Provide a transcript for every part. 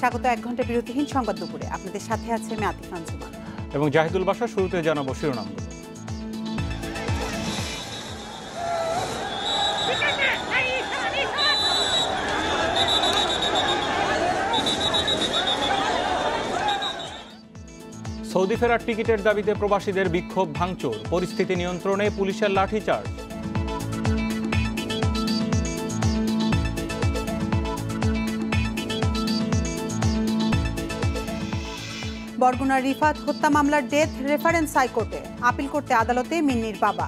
স্বাগত 1 ঘন্টা বিরতিহীন সংবাদ দুপুরে। আপনাদের সাথে আছে আমি আতিফ আঞ্জুমান এবং জাহিদুল বাশা। শুরুতে জানাবো শিরোনামগুলো। সৌদি ফেরার টিকিটের দাবিতে প্রবাসীদের বিক্ষোভ ভাঙচুর, পরিস্থিতি নিয়ন্ত্রণে পুলিশের লাঠিচার্জ। বরগুনার রিফাত হত্যা মামলার ডেথ রেফারেন্স হাইকোর্টে, আপিল করতে আদালতে মিন্নির বাবা।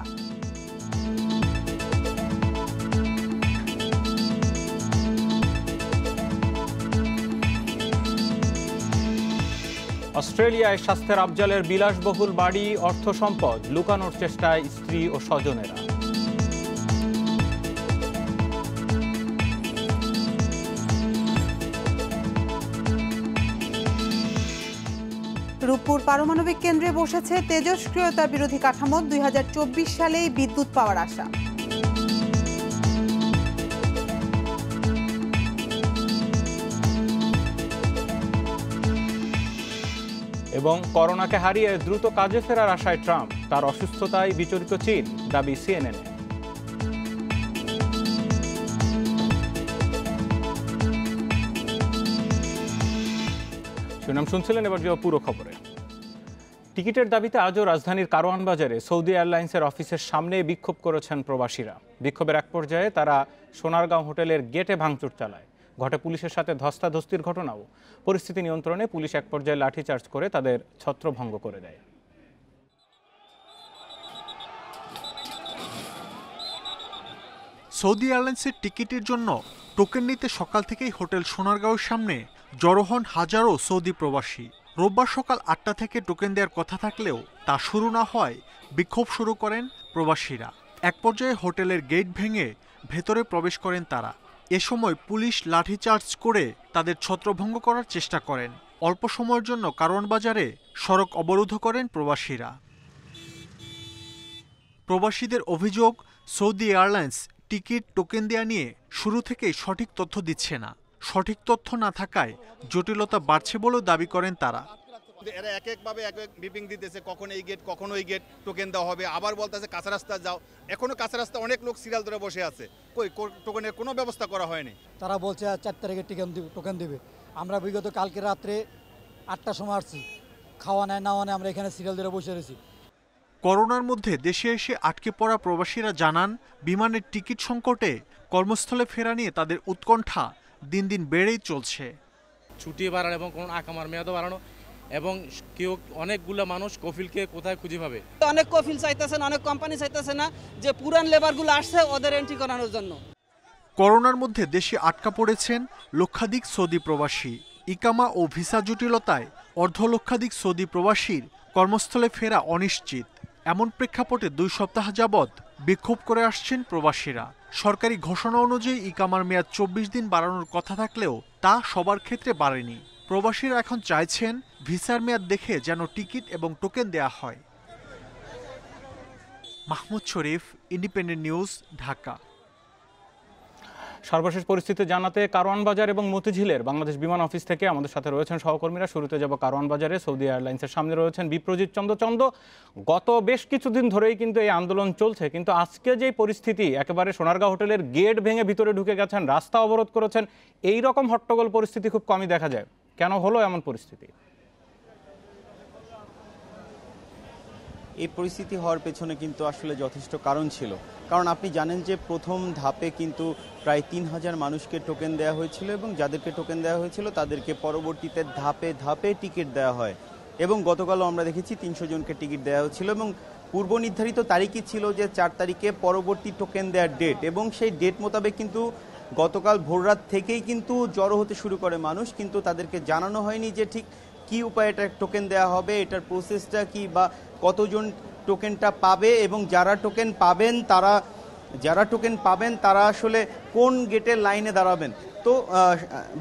অস্ট্রেলিয়ায় স্বাস্থ্যের আফজালের বিলাসবহুল বাড়ি, অর্থ সম্পদ লুকানোর চেষ্টায় স্ত্রী ও স্বজনেরা। রূপপুর পারমাণবিক কেন্দ্রে বসেছে তেজস্ক্রিয়তা বিরোধী কাঠামো, 2024 সালেই বিদ্যুৎ পাওয়ার আশা। এবং করোনাকে হারিয়ে দ্রুত কাজে ফেরার আশায় ট্রাম্প, তার অসুস্থতায় বিচলিত চীন, দাবি CNN। সুনাম শুনছিলেন, এবার যাও পুরো খবরে। টিকিটের দাবিতে আজও রাজধানীর কারওয়ান বাজারে সৌদি এয়ারলাইন্সের অফিসের সামনে বিক্ষোভ করেছেন প্রবাসীরা। বিক্ষোভের এক পর্যায়ে তারা সোনারগাঁও হোটেলের গেটে ভাঙচুর চালায়। ঘটে পুলিশের সাথে ধস্তাধস্তির ঘটনাও। পরিস্থিতি নিয়ন্ত্রণে পুলিশ এক পর্যায়ে লাঠিচার্জ করে তাদের ছত্রভঙ্গ করে দেয়। সৌদি এয়ারলাইন্সের টিকিটের জন্য টোকেন নিতে সকাল থেকেই হোটেল সোনারগাঁওয়ের সামনে জড়ো হন হাজারো সৌদি প্রবাসী। রোববার সকাল 8টা থেকে টোকেন দেওয়ার কথা থাকলেও তা শুরু না হয় বিক্ষোভ শুরু করেন প্রবাসীরা। এক পর্যায়ে হোটেলের গেট ভেঙে ভেতরে প্রবেশ করেন তারা। এ সময় পুলিশ লাঠিচার্জ করে তাদের ছত্রভঙ্গ করার চেষ্টা করেন। অল্প সময়ের জন্য কারওয়ান বাজারে সড়ক অবরোধ করেন প্রবাসীরা। প্রবাসীদের অভিযোগ, সৌদি এয়ারলাইন্স টিকিট টোকেন দেয়া নিয়ে শুরু থেকেই সঠিক তথ্য দিচ্ছে না। সঠিক তথ্য না থাকায় জটিলতা বাড়ছে বলেও দাবি করেন তারা। এরা এক একভাবে এক এক ব্রিফিং দিতেছে, কখন এই গেট কখন ওই গেট টোকেন দেওয়া হবে, আবার বলতেছে কাঁচা রাস্তা যাও। এখনো কাঁচা রাস্তা অনেক লোক সিরিয়াল ধরে বসে আছে, কই টোকেনের কোনো ব্যবস্থা করা হয়নি। তারা বলছে 4 তারিখে টোকেন দিবে। আমরা বিগত কালকে রাত্রে 8টার সময় আসছি, খাওয়া নেয় না আমরা এখানে সিরিয়াল ধরে বসে রয়েছি। করোনার মধ্যে দেশে এসে আটকে পড়া প্রবাসীরা জানান, বিমানের টিকিট সংকটে কর্মস্থলে ফেরা নিয়ে তাদের উৎকণ্ঠা দিন দিন বেড়েই চলছে। ছুটি বাড়ানো এবং কোন আকামার মেয়াদও বাড়ানো, এবং কেউ অনেকগুলো মানুষ কফিলকে কোথায় খুঁজে পাবে। অনেক কফিল চাইতেছে না, অনেক কোম্পানি চাইতেছে না যে পুরান লেবারগুলো আসছে ওদের এন্ট্রি করানোর জন্য। করোনার মধ্যে দেশে আটকা পড়েছেন লক্ষাধিক সৌদি প্রবাসী। ইকামা ও ভিসা জটিলতায় অর্ধলক্ষাধিক সৌদি প্রবাসীর কর্মস্থলে ফেরা অনিশ্চিত। এমন প্রেক্ষাপটে 2 সপ্তাহ যাবৎ বিক্ষোভ করে আসছেন প্রবাসীরা। সরকারি ঘোষণা অনুযায়ী ইকামার মেয়াদ 24 দিন বাড়ানোর কথা থাকলেও তা সবার ক্ষেত্রে বাড়েনি। প্রবাসীরা এখন চাইছেন ভিসার মেয়াদ দেখে যেন টিকিট এবং টোকেন দেয়া হয়। মাহমুদ শরীফ, ইন্ডিপেন্ডেন্ট নিউজ, ঢাকা। সর্বশেষ পরিস্থিতি জানাতে কারওয়ান বাজার এবং মতিঝিলের বাংলাদেশ বিমান অফিস থেকে আমাদের সাথে রয়েছেন সহকর্মীরা। শুরুতে যাব কারওয়ান বাজারে। সৌদি এয়ারলাইন্সের সামনে রয়েছেন বিপ্রজিৎ চন্দ্র। গত বেশ কিছুদিন ধরেই কিন্তু এই আন্দোলন চলছে, কিন্তু আজকে যে পরিস্থিতি, একেবারে সোনারগাঁও হোটেলের গেট ভেঙে ভিতরে ঢুকে গেছেন, রাস্তা অবরোধ করেছেন, এই রকম হট্টগোল পরিস্থিতি খুব কমই দেখা যায়। কেন হলো এমন পরিস্থিতি? এই পরিস্থিতি হওয়ার পেছনে কিন্তু আসলে যথেষ্ট কারণ ছিল। কারণ আপনি জানেন যে প্রথম ধাপে কিন্তু প্রায় 3000 মানুষকে টোকেন দেওয়া হয়েছিল, এবং যাদেরকে টোকেন দেওয়া হয়েছিল তাদেরকে পরবর্তীতে ধাপে ধাপে টিকিট দেওয়া হয়। এবং গতকালও আমরা দেখেছি 300 জনকে টিকিট দেওয়া হয়েছিল, এবং পূর্ব নির্ধারিত তারিখই ছিল যে 4 তারিখে পরবর্তী টোকেন দেওয়ার ডেট। এবং সেই ডেট মোতাবেক কিন্তু গতকাল ভোররাত থেকেই কিন্তু জড়ো হতে শুরু করে মানুষ, কিন্তু তাদেরকে জানানো হয়নি যে ঠিক কি উপায়ে এটা টোকেন দেওয়া হবে, এটার প্রসেসটা কি, বা কতজন টোকেনটা পাবে, এবং যারা টোকেন পাবেন তারা আসলে কোন গেটের লাইনে দাঁড়াবেন। তো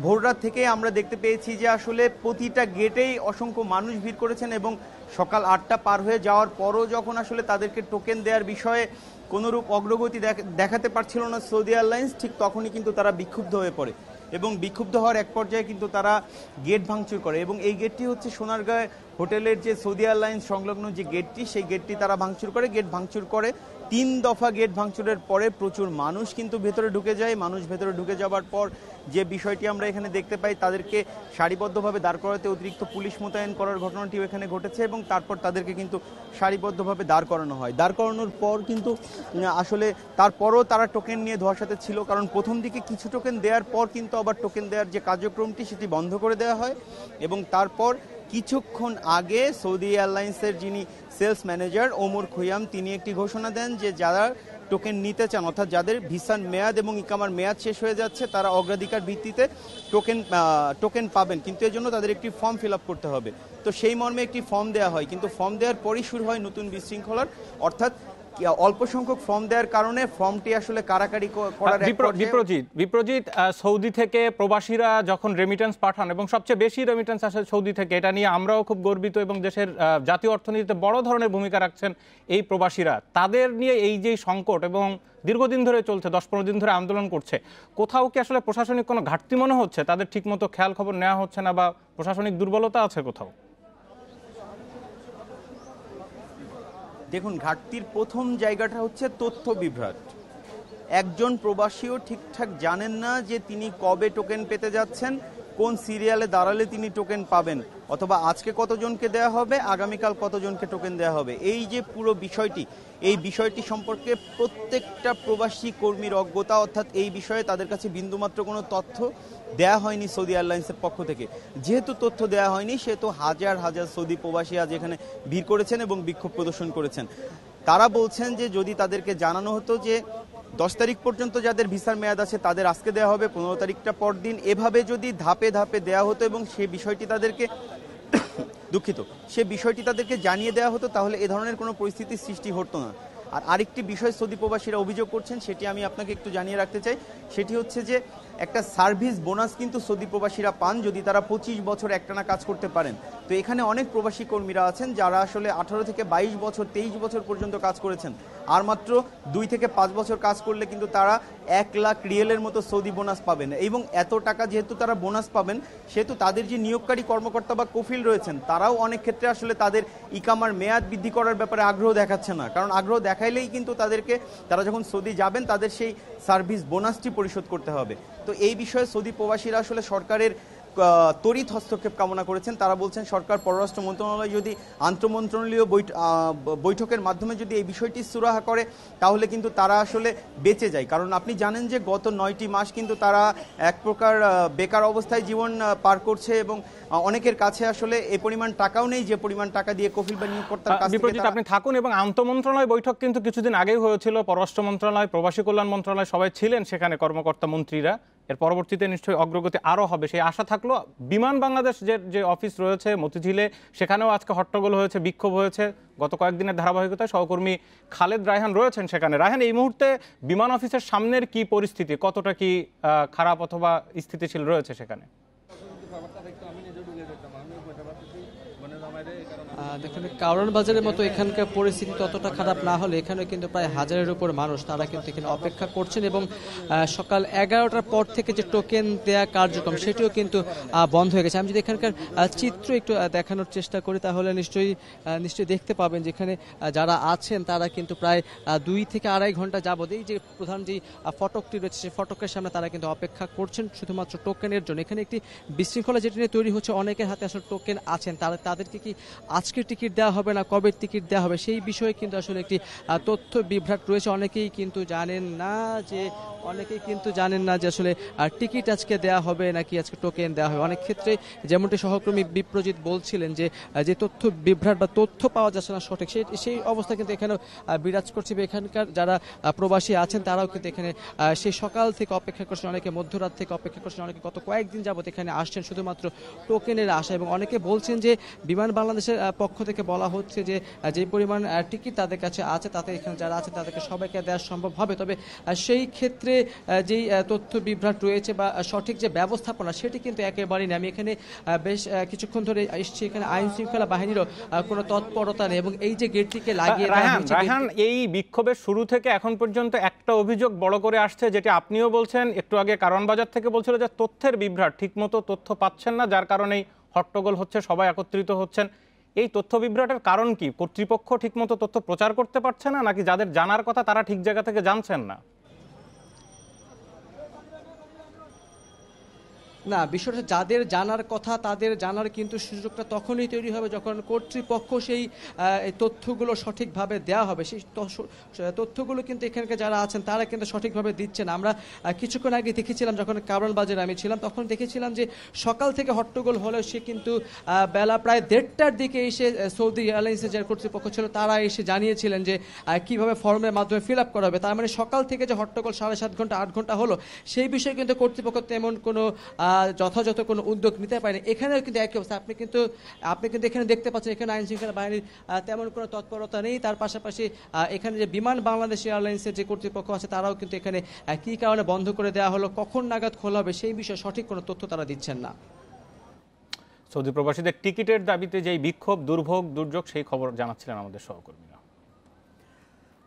ভোররাত থেকে আমরা দেখতে পেয়েছি যে আসলে প্রতিটা গেটেই অসংখ্য মানুষ ভিড় করেছেন, এবং সকাল 8টা পার হয়ে যাওয়ার পরও যখন আসলে তাদেরকে টোকেন দেওয়ার বিষয়ে কোনোরূপ অগ্রগতি দেখাতে পারছিল না সৌদি এয়ারলাইন্স, ঠিক তখনই কিন্তু তারা বিক্ষুব্ধ হয়ে পড়ে। এবং বিক্ষুব্ধ হওয়ার এক পর্যায়ে কিন্তু তারা গেট ভাঙচুর করে এবং এই গেটটি হচ্ছে সোনারগাঁও হোটেলের যে সৌদি এয়ারলাইন্স সংলগ্ন যে গেটটি, সেই গেটটি তারা ভাঙচুর করে। গেট ভাঙচুর করে 3 দফা গেট ভাঙচুরের পরে প্রচুর মানুষ কিন্তু ভেতরে ঢুকে যায়। মানুষ ভেতরে ঢুকে যাওয়ার পর যে বিষয়টি আমরা এখানে দেখতে পাই, তাদেরকে সারিবদ্ধভাবে দাঁড় করাতে অতিরিক্ত পুলিশ মোতায়েন করার ঘটনাটিও এখানে ঘটেছে এবং তারপর তাদেরকে কিন্তু সারিবদ্ধভাবে দাঁড় করানো হয়। দাঁড় করানোর পর কিন্তু আসলে তারপরও তারা টোকেন নিয়ে ধোঁয়াশাতে ছিল, কারণ প্রথম দিকে কিছু টোকেন দেওয়ার পর কিন্তু আবার টোকেন দেওয়ার যে কার্যক্রমটি সেটি বন্ধ করে দেওয়া হয় এবং তারপর কিছুক্ষণ আগে সৌদি এয়ারলাইন্সের যিনি সেলস ম্যানেজার ওমর খুয়াম তিনি একটি ঘোষণা দেন যে যারা টোকেন নিতে চান, অর্থাৎ যাদের ভিসার মেয়াদ এবং ইকামার মেয়াদ শেষ হয়ে যাচ্ছে, তারা অগ্রাধিকার ভিত্তিতে টোকেন পাবেন, কিন্তু এর জন্য তাদের একটি ফর্ম ফিল আপ করতে হবে। তো সেই মর্মে একটি ফর্ম দেওয়া হয়, কিন্তু ফর্ম দেওয়ার পরই শুরু হয় নতুন বিশৃঙ্খলার, অর্থাৎ অল্প সংখ্যক ফর্ম দেওয়ার কারণে ফর্মটি আসলে কারাকারি করার বিপ্রজিৎ, সৌদি থেকে প্রবাসীরা যখন রেমিটেন্স পাঠান এবং সবচেয়ে বেশি রেমিটেন্স আসে সৌদি থেকে, এটা নিয়ে আমরাও খুব গর্বিত এবং দেশের জাতীয় অর্থনীতিতে বড় ধরনের ভূমিকা রাখছেন এই প্রবাসীরা। তাদের নিয়ে এই যে সংকট এবং দীর্ঘদিন ধরে চলছে, 10-15 দিন ধরে আন্দোলন করছে, কোথাও কি আসলে প্রশাসনিক কোনো ঘাটতি মনে হচ্ছে? তাদের ঠিকমতো খেয়াল খবর নেওয়া হচ্ছে না বা প্রশাসনিক দুর্বলতা আছে কোথাও? দেখুন, ঘাটতির প্রথম জায়গাটা হচ্ছে তথ্য বিভ্রাট। একজন প্রবাসীও ঠিকঠাক জানেন না যে তিনি কবে টোকেন পেতে যাচ্ছেন, কোন সিরিয়ালে দাঁড়ালে তিনি টোকেন পাবেন, অথবা আজকে কতজনকে দেওয়া হবে, আগামীকাল কতজনকে টোকেন দেওয়া হবে। এই যে পুরো বিষয়টি, এই বিষয়টি সম্পর্কে প্রত্যেকটা প্রবাসী কর্মীর অজ্ঞতা, অর্থাৎ এই বিষয়ে তাদের কাছে বিন্দুমাত্র কোনো তথ্য দেয়া হয়নি সৌদি এয়ারলাইন্সের পক্ষ থেকে। যেহেতু তথ্য দেয়া হয়নি, সেহেতু হাজার হাজার সৌদি প্রবাসী আজ এখানে ভিড় করেছেন এবং বিক্ষোভ প্রদর্শন করেছেন। তারা বলছেন যে যদি তাদেরকে জানানো হতো যে 10 তারিখ পর্যন্ত যাদের ভিসার মেয়াদ আছে তাদের আজকে দেওয়া হবে, 15 তারিখটা পর দিন, এভাবে যদি ধাপে ধাপে দেওয়া হতো এবং সে বিষয়টি তাদেরকে সে বিষয়টি তাদেরকে জানিয়ে দেওয়া হতো, তাহলে এ ধরনের কোনো পরিস্থিতির সৃষ্টি হতো না। আর আরেকটি বিষয় সৌদি প্রবাসীরা অভিযোগ করছেন, সেটি আমি আপনাকে একটু জানিয়ে রাখতে চাই। সেটি হচ্ছে যে একটা সার্ভিস বোনাস কিন্তু সৌদি প্রবাসীরা পান যদি তারা 25 বছর একটানা কাজ করতে পারেন। তো এখানে অনেক প্রবাসী কর্মীরা আছেন যারা আসলে 18 থেকে 22 বছর, 23 বছর পর্যন্ত কাজ করেছেন, আর মাত্র 2 থেকে 5 বছর কাজ করলে কিন্তু তারা 1 লাখ রিয়েলের মতো সৌদি বোনাস পাবেন। এবং এত টাকা যেহেতু তারা বোনাস পাবেন, সেহেতু তাদের যে নিয়োগকারী কর্মকর্তা বা কফিল রয়েছেন, তারাও অনেক ক্ষেত্রে আসলে তাদের ইকামার মেয়াদ বৃদ্ধি করার ব্যাপারে আগ্রহ দেখাচ্ছে না, কারণ আগ্রহ দেখাইলেই কিন্তু তারা যখন সৌদি যাবেন তাদের সেই সার্ভিস বোনাসটি পরিশোধ করতে হবে। তো এই বিষয়ে সৌদি প্রবাসীরা আসলে সরকারের তড়িৎ হস্তক্ষেপ কামনা করেছেন। তারা বলছেন সরকার, পররাষ্ট্র মন্ত্রণালয় যদি আন্তঃমন্ত্রণালয় বৈঠকের মাধ্যমে যদি এই বিষয়টি সুরাহা করে, তাহলে কিন্তু তারা আসলে বেঁচে যায়। কারণ আপনি জানেন যে গত 9টি মাস কিন্তু তারা এক প্রকার বেকার অবস্থায় জীবন পার করছে এবং অনেকের কাছে আসলে এই পরিমাণ টাকাও নেই যে পরিমাণ টাকা দিয়ে কফিল বা নিয়োগকর্তার কাছ থেকে আপনি থাকুন। এবং আন্তঃমন্ত্রণালয় বৈঠক কিন্তু কিছুদিন আগেই হয়েছিল, পররাষ্ট্র মন্ত্রণালয়, প্রবাসী কল্যাণ মন্ত্রণালয় সবাই ছিলেন সেখানে, কর্মকর্তা মন্ত্রীরা। এর পরবর্তীতে নিশ্চয়ই অগ্রগতি আরও হবে সেই আশা থাকলো। বিমান বাংলাদেশ যে অফিস রয়েছে মতিঝিলে, সেখানেও আজকে হট্টগোল হয়েছে, বিক্ষোভ হয়েছে গত কয়েকদিনের ধারাবাহিকতায়। সহকর্মী খালেদ রায়হান রয়েছেন সেখানে। রায়হান, এই মুহূর্তে বিমান অফিসের সামনের কি পরিস্থিতি, কতটা কি খারাপ অথবা স্থিতিশীল রয়েছে সেখানে? দেখুন, কারওয়ান বাজারের মতো এখানকার পরিস্থিতি ততটা খারাপ না হলে এখানে কিন্তু প্রায় 1000-এর উপর মানুষ তারা কিন্তু এখানে অপেক্ষা করছেন এবং সকাল 11টার পর থেকে যে টোকেন দেয়া কার্যক্রম সেটিও কিন্তু বন্ধ হয়ে গেছে। আমি যদি এখানকার চিত্র একটু দেখানোর চেষ্টা করি তাহলে নিশ্চয়ই দেখতে পাবেন যেখানে যারা আছেন তারা কিন্তু প্রায় 2 থেকে আড়াই ঘন্টা যাবত এই যে প্রধান যে ফটকটি রয়েছে সেই ফটকের সামনে তারা কিন্তু অপেক্ষা করছেন শুধুমাত্র টোকেনের জন্য। এখানে একটি বিশৃঙ্খলা যেটি নিয়ে তৈরি হচ্ছে, অনেকের হাতে আসলে টোকেন আছেন, তাদেরকে কি আজকের টিকিট দেওয়া হবে না কবে টিকিট দেওয়া হবে সেই বিষয়ে কিন্তু আসলে একটি তথ্য বিভ্রাট রয়েছে। অনেকেই কিন্তু জানেন না যে আসলে টিকিট আজকে দেওয়া হবে নাকি আজকে টোকেন দেওয়া হবে। অনেক ক্ষেত্রে যেমনটি সহকর্মী বিপ্রজিৎ বলছিলেন যে তথ্য বিভ্রাট বা তথ্য পাওয়া যাচ্ছে না সঠিক, সেই অবস্থা কিন্তু এখানে বিরাজ করছে। এখানকার যারা প্রবাসী আছেন তারাও কিন্তু এখানে সেই সকাল থেকে অপেক্ষা করছেন, অনেকে মধ্যরাত থেকে অপেক্ষা করছেন, অনেকে গত কয়েকদিন যাবত এখানে আসছেন শুধুমাত্র টোকেনের আশা। এবং অনেকে বলছেন যে বিমান বাংলাদেশের পক্ষ থেকে বলা হচ্ছে যে যে পরিমাণ টিকিট তাদের কাছে আছে তাতে এখানে যারা আছে তাদেরকে সবাইকে দেওয়া সম্ভব হবে। তবে সেই ক্ষেত্রে যেই তথ্য বিভ্রাট রয়েছে বা সঠিক যে ব্যবস্থাপনা সেটি কিন্তু একেবারেই নেই। আমি এখানে বেশ কিছুক্ষণ ধরে এসেছি, এখানে আইন শৃঙ্খলা বাহিনীরও কোনো তৎপরতা নেই এবং এই যে গেটটিকে লাগিয়ে রায়হান, এই বিক্ষোভের শুরু থেকে এখন পর্যন্ত একটা অভিযোগ বড় করে আসছে, যেটি আপনিও বলছেন, একটু আগে কারওয়ান বাজার থেকে বলছিল যে তথ্যের বিভ্রাট, ঠিকমতো তথ্য পাচ্ছেন না, যার কারণেই হট্টগোল হচ্ছে, সবাই একত্রিত হচ্ছেন। এই তথ্য বিভ্রাটের কারণ কি? কর্তৃপক্ষ ঠিকমতো তথ্য প্রচার করতে পারছে না, নাকি যাদের জানার কথা তারা ঠিক জায়গা থেকে জানছেন না? না, বিষয়টা যাদের জানার কথা তাদের জানার কিন্তু সুযোগটা তখনই তৈরি হবে যখন কর্তৃপক্ষ সেই তথ্যগুলো সঠিকভাবে দেওয়া হবে। সেই তথ্যগুলো কিন্তু এখানকার যারা আছেন তারা কিন্তু সঠিকভাবে দিচ্ছেন। আমরা কিছুক্ষণ আগে দেখেছিলাম, যখন কারওয়ান বাজারে আমি ছিলাম তখন দেখেছিলাম যে সকাল থেকে হট্টগোল হলেও সে কিন্তু বেলা প্রায় 1:30টার দিকে এসে সৌদি এয়ারলাইন্সের যে কর্তৃপক্ষ ছিল তারা এসে জানিয়েছিলেন যে কিভাবে ফর্মের মাধ্যমে ফিল আপ করা হবে। তার মানে সকাল থেকে যে হট্টগোল 7.5 ঘন্টা 8 ঘন্টা হলো, সেই বিষয়ে কিন্তু কর্তৃপক্ষ তেমন কোনো যথাযথ কোনো উদ্যোগ নিতে পারেনি। এখানেও কিন্তু একই অবস্থা। আপনি কিন্তু এখানে দেখতে পাচ্ছেন, এখানে আইন শৃঙ্খলা বাহিনীর তেমন কোনো তৎপরতা নেই। তার পাশাপাশি এখানে যে বিমান বাংলাদেশ এয়ারলাইন্সের যে কর্তৃপক্ষ আছে তারাও কিন্তু এখানে কী কারণে বন্ধ করে দেওয়া হলো, কখন নাগাদ খোলা হবে সেই বিষয়ে সঠিক কোনো তথ্য তারা দিচ্ছেন না। সৌদি প্রবাসীদের টিকিটের দাবিতে যেই বিক্ষোভ, দুর্যোগ, সেই খবর জানাচ্ছিলেন আমাদের সহকর্মীরা।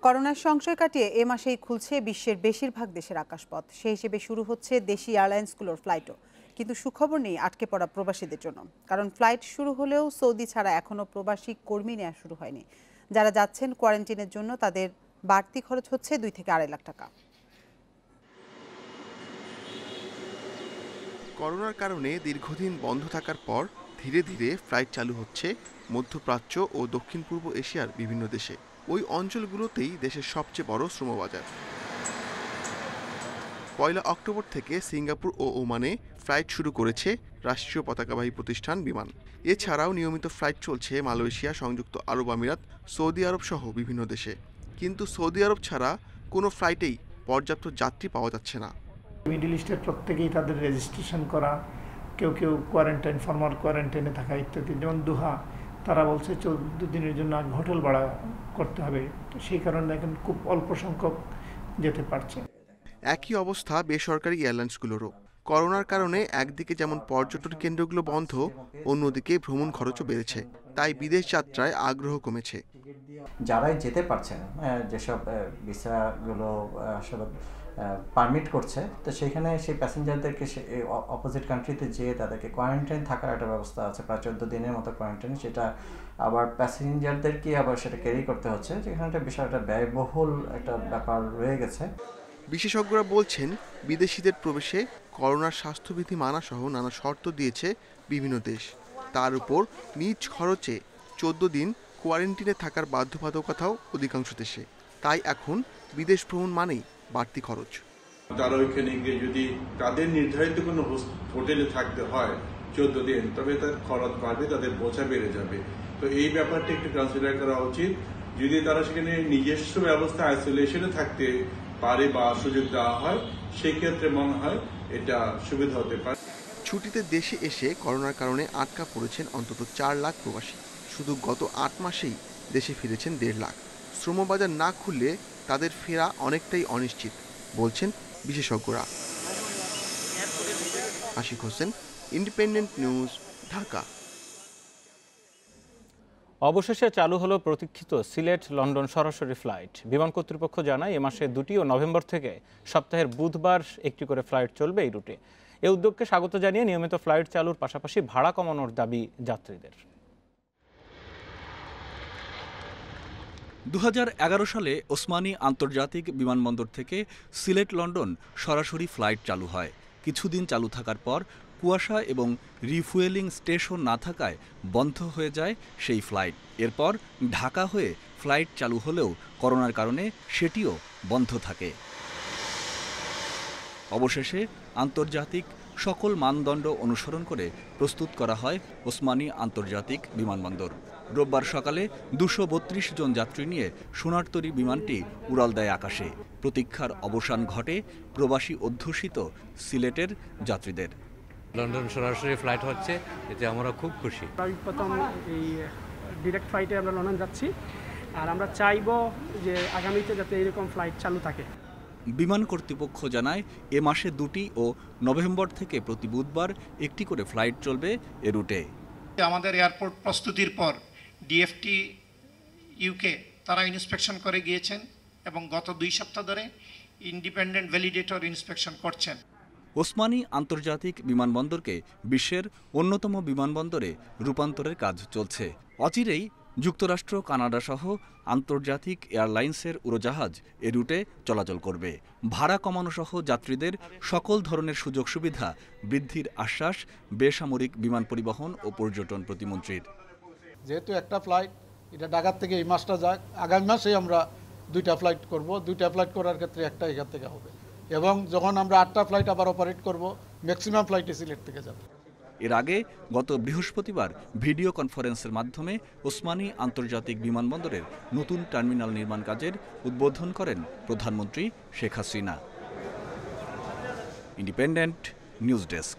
করোনার সংশয় কাটিয়ে এ মাসেই খুলছে বিশ্বের বেশিরভাগ দেশের আকাশপথ। সেই হিসেবে শুরু হচ্ছে দেশি এয়ারলাইন্সগুলোর ফ্লাইটও। কিন্তু সুখবর নেই আটকে পড়া প্রবাসীদের জন্য, কারণ ফ্লাইট শুরু হলেও সৌদি ছাড়া এখনও প্রবাসী কর্মী নেওয়া শুরু হয়নি। যারা যাচ্ছেন কোয়ারেন্টিনের জন্য তাদের বাড়তি খরচ হচ্ছে 2 থেকে 2.5 লাখ টাকা। করোনার কারণে দীর্ঘদিন বন্ধ থাকার পর ধীরে ধীরে ফ্লাইট চালু হচ্ছে মধ্যপ্রাচ্য ও দক্ষিণ পূর্ব এশিয়ার বিভিন্ন দেশে। ওই অঞ্চলগুলোতেই দেশের সবচেয়ে বড় শ্রমবাজার। 1 অক্টোবর থেকে সিঙ্গাপুর ও ওমানে ফ্লাইট শুরু করেছে রাষ্ট্রীয় পতাকাবাহী প্রতিষ্ঠান বিমান। এছাড়াও নিয়মিত ফ্লাইট চলছে মালয়েশিয়া, সংযুক্ত আরব আমিরাত, সৌদি আরব সহ বিভিন্ন দেশে। কিন্তু সৌদি আরব ছাড়া কোনো ফ্লাইটেই পর্যাপ্ত যাত্রী পাওয়া যাচ্ছে না। মিডল ইস্টের প্রত্যেকেই তাদের রেজিস্ট্রেশন করা, কেউ কোয়ারেন্টাইন, ফর্মাল কোয়ারেন্টাইনে থাকা ইত্যাদি। যেমন দোহা, তারা বলছে 14 দিনের জন্য হোটেল ভাড়া করতে হবে, তো সেই কারণে এখন খুব অল্প সংখ্যক যেতে পারছে। একই অবস্থা বেসরকারি এয়ারলাইন্সগুলোরও। করোনার কারণে একদিকে যেমন পর্যটন কেন্দ্রগুলো বন্ধ, অন্যদিকে ভ্রমণ খরচও বেড়েছে, তাই বিদেশ যাত্রায় আগ্রহ কমেছে। যারাই যেতে পারছেন, যেসব ভিসাগুলো আসলে পারমিট করছে, তো সেখানে সেই প্যাসেঞ্জারদেরকে অপোজিট কান্ট্রিতে যেয়ে তাদেরকে কোয়ারেন্টাইন থাকার একটা ব্যবস্থা আছে, প্রায় 14 দিনের মতো কোয়ারেন্টাইন। সেটা আবার প্যাসেঞ্জারদেরকে আবার সেটা ক্যারি করতে হচ্ছে, যেখানে একটা বিষয়টা ব্যয়বহুল একটা ব্যাপার রয়ে গেছে। বিশেষজ্ঞরা বলছেন, বিদেশিদের প্রবেশে করোনার স্বাস্থ্যবিধি মানা সহ নানা শর্ত দিয়েছে বিভিন্ন দেশ। তার উপর নিজ খরচে 14 দিন কোয়ারেন্টিনে থাকার বাধ্যবাধকতাও অধিকাংশ দেশে। তাই এখন বিদেশ ভ্রমণ মানেই বাড়তি খরচ। তারা ওইখানে গিয়ে যদি তাদের নির্ধারিত কোনো হোটেলে থাকতে হয় 14 দিন, তবে তার খরচ বাড়বে, তাদের বোঝা বেড়ে যাবে। তো এই ব্যাপারটা একটু কনসিডার করা উচিত। যদি তারা সেখানে নিজস্ব ব্যবস্থা আইসোলেশনে থাকতে পারে বা সুযোগ দেওয়া হয়, সেক্ষেত্রে মনে হয় এটা সুবিধা হতে পারে। ছুটিতে দেশে এসে করোনার কারণে আটকা পড়েছেন অন্তত 4 লাখ প্রবাসী। শুধু গত 8 মাসেই দেশে ফিরেছেন 1.5 লাখ। শ্রমবাজার না খুললে তাদের ফেরা অনেকটাই অনিশ্চিত বলছেন বিশেষজ্ঞরা। Ashik Hossain, Independent news, Dhaka. অবশেষে চালু হলো প্রতীক্ষিত সিলেট লন্ডন সরাসরি ফ্লাইট। বিমান কর্তৃপক্ষ জানায় এ মাসে 2 ও নভেম্বর থেকে সপ্তাহের বুধবার একটি করে ফ্লাইট চলবে এই রুটে। এই উদ্যোগকে স্বাগত জানিয়ে নিয়মিত ফ্লাইট চালুর পাশাপাশি ভাড়া কমানোর দাবি যাত্রীদের। 2011 সালে ওসমানী আন্তর্জাতিক বিমানবন্দর থেকে সিলেট লন্ডন সরাসরি ফ্লাইট চালু হয়। কিছুদিন চালু থাকার পর কুয়াশা এবং রিফুয়েলিং স্টেশন না থাকায় বন্ধ হয়ে যায় সেই ফ্লাইট। এরপর ঢাকা হয়ে ফ্লাইট চালু হলেও করোনার কারণে সেটিও বন্ধ থাকে। অবশেষে আন্তর্জাতিক সকল মানদণ্ড অনুসরণ করে প্রস্তুত করা হয় ওসমানী আন্তর্জাতিক বিমানবন্দর। রোববার সকালে 232 জন যাত্রী নিয়ে সোনারতরী বিমানটি উড়াল দেয় আকাশে। প্রতীক্ষার অবসান ঘটে প্রবাসী অধ্যুষিত সিলেটের যাত্রীদের। লন্ডন সরাসরি ফ্লাইট হচ্ছে, এতে আমরা খুব খুশি। আমি প্রথম এই ডিরেক্ট ফ্লাইটে আমরা লন্ডন যাচ্ছি, আর আমরা চাইবো যে আগামীতে যাতে এরকম ফ্লাইট চালু থাকে। বিমান কর্তৃপক্ষ জানায় এ মাসে 2টি ও নভেম্বর থেকে প্রতি বুধবার একটি করে ফ্লাইট চলবে এ রুটে। আমাদের এয়ারপোর্ট প্রস্তুতির পর ডিএফটি ইউকে তারা ইন্সপেকশন করে গিয়েছেন এবং গত 2 সপ্তাহ ধরে ইন্ডিপেন্ডেন্ট ভ্যালিডেটর ইন্সপেকশন করছেন। ওসমানী আন্তর্জাতিক বিমানবন্দরকে বিশ্বের অন্যতম বিমানবন্দরে রূপান্তরের কাজ চলছে। অচিরেই যুক্তরাষ্ট্র, কানাডা সহ আন্তর্জাতিক এয়ারলাইন্সের উড়োজাহাজ এ রুটে চলাচল করবে। ভাড়া কমানো সহ যাত্রীদের সকল ধরনের সুযোগ সুবিধা বৃদ্ধির আশ্বাস বেসামরিক বিমান পরিবহন ও পর্যটন প্রতিমন্ত্রীর। যেহেতু একটা ফ্লাইট, এটা ঢাকার থেকে এই মাসটা যাক, আগামী মাসে আমরা 2টা ফ্লাইট করব। 2টা ফ্লাইট করার ক্ষেত্রে একটা এখান থেকে হবে, এবং যখন আমরা 8টা ফ্লাইট আবার অপারেট করব, ম্যাক্সিমাম ফ্লাইটে সিলেট থেকে যাবে। এর আগে গত বৃহস্পতিবার ভিডিও কনফারেন্সের মাধ্যমে ওসমানী আন্তর্জাতিক বিমানবন্দরের নতুন টার্মিনাল নির্মাণ কাজের উদ্বোধন করেন প্রধানমন্ত্রী Sheikh Hasina. Independent news desk.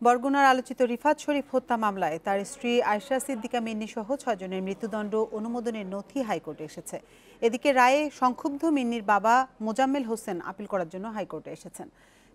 বরগুনার আলোচিত রিফাত শরীফ হত্যা মামলায় তার স্ত্রী আয়শা সিদ্দিকা মিন্নি সহ 6 জনের মৃত্যুদণ্ড অনুমোদনের নথি হাইকোর্টে এসেছে। এদিকে রায়ে সংক্ষুব্ধ মিন্নির বাবা মোজাম্মেল হোসেন আপিল করার জন্য হাইকোর্টে এসেছেন।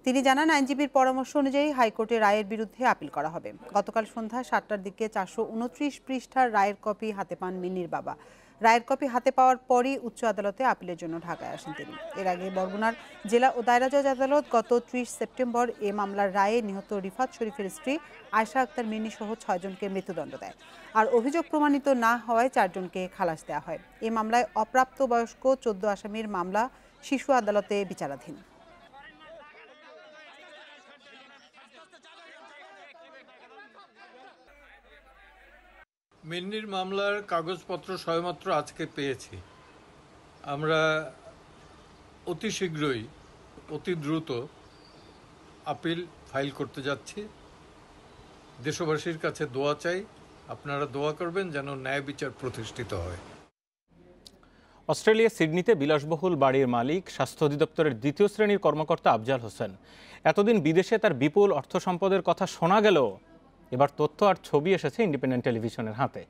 তিনি জানান, আইনজীবীর পরামর্শ অনুযায়ী হাইকোর্টে রায়ের বিরুদ্ধে আপিল করা হবে। গতকাল সন্ধ্যা 7টার দিকে 429 পৃষ্ঠার রায়ের কপি হাতে পান মিন্নির বাবা। রায়ের কপি হাতে পাওয়ার পরই উচ্চ আদালতে আপিলের জন্য ঢাকায় আসেন তিনি। এর আগে বরগুনার জেলা ও দায়রা জজ আদালত গত 30 সেপ্টেম্বর এ মামলার রায়ে নিহত রিফাত শরীফের স্ত্রী আয়শা আক্তার মিন্নি সহ 6 জনকে মৃত্যুদণ্ড দেয়। আর অভিযোগ প্রমাণিত না হওয়ায় 4 জনকে খালাস দেওয়া হয়। এই মামলায় অপ্রাপ্তবয়স্ক 14 আসামির মামলা শিশু আদালতে বিচারাধীন। মিন্নির মামলার কাগজপত্র সবেমাত্র আজকে পেয়েছি। আমরা অতি শীঘ্রই, অতি দ্রুত আপিল ফাইল করতে যাচ্ছি। দেশবাসীর কাছে দোয়া চাই, আপনারা দোয়া করবেন যেন ন্যায় বিচার প্রতিষ্ঠিত হয়। অস্ট্রেলিয়া সিডনিতে বিলাসবহুল বাড়ির মালিক স্বাস্থ্য অধিদপ্তরের 2য় শ্রেণীর কর্মকর্তা আফজাল হোসেন। এতদিন বিদেশে তার বিপুল অর্থ সম্পদের কথা শোনা গেলেও এবার তথ্য আর ছবি এসেছে ইন্ডিপেন্ডেন্ট টেলিভিশনের হাতে।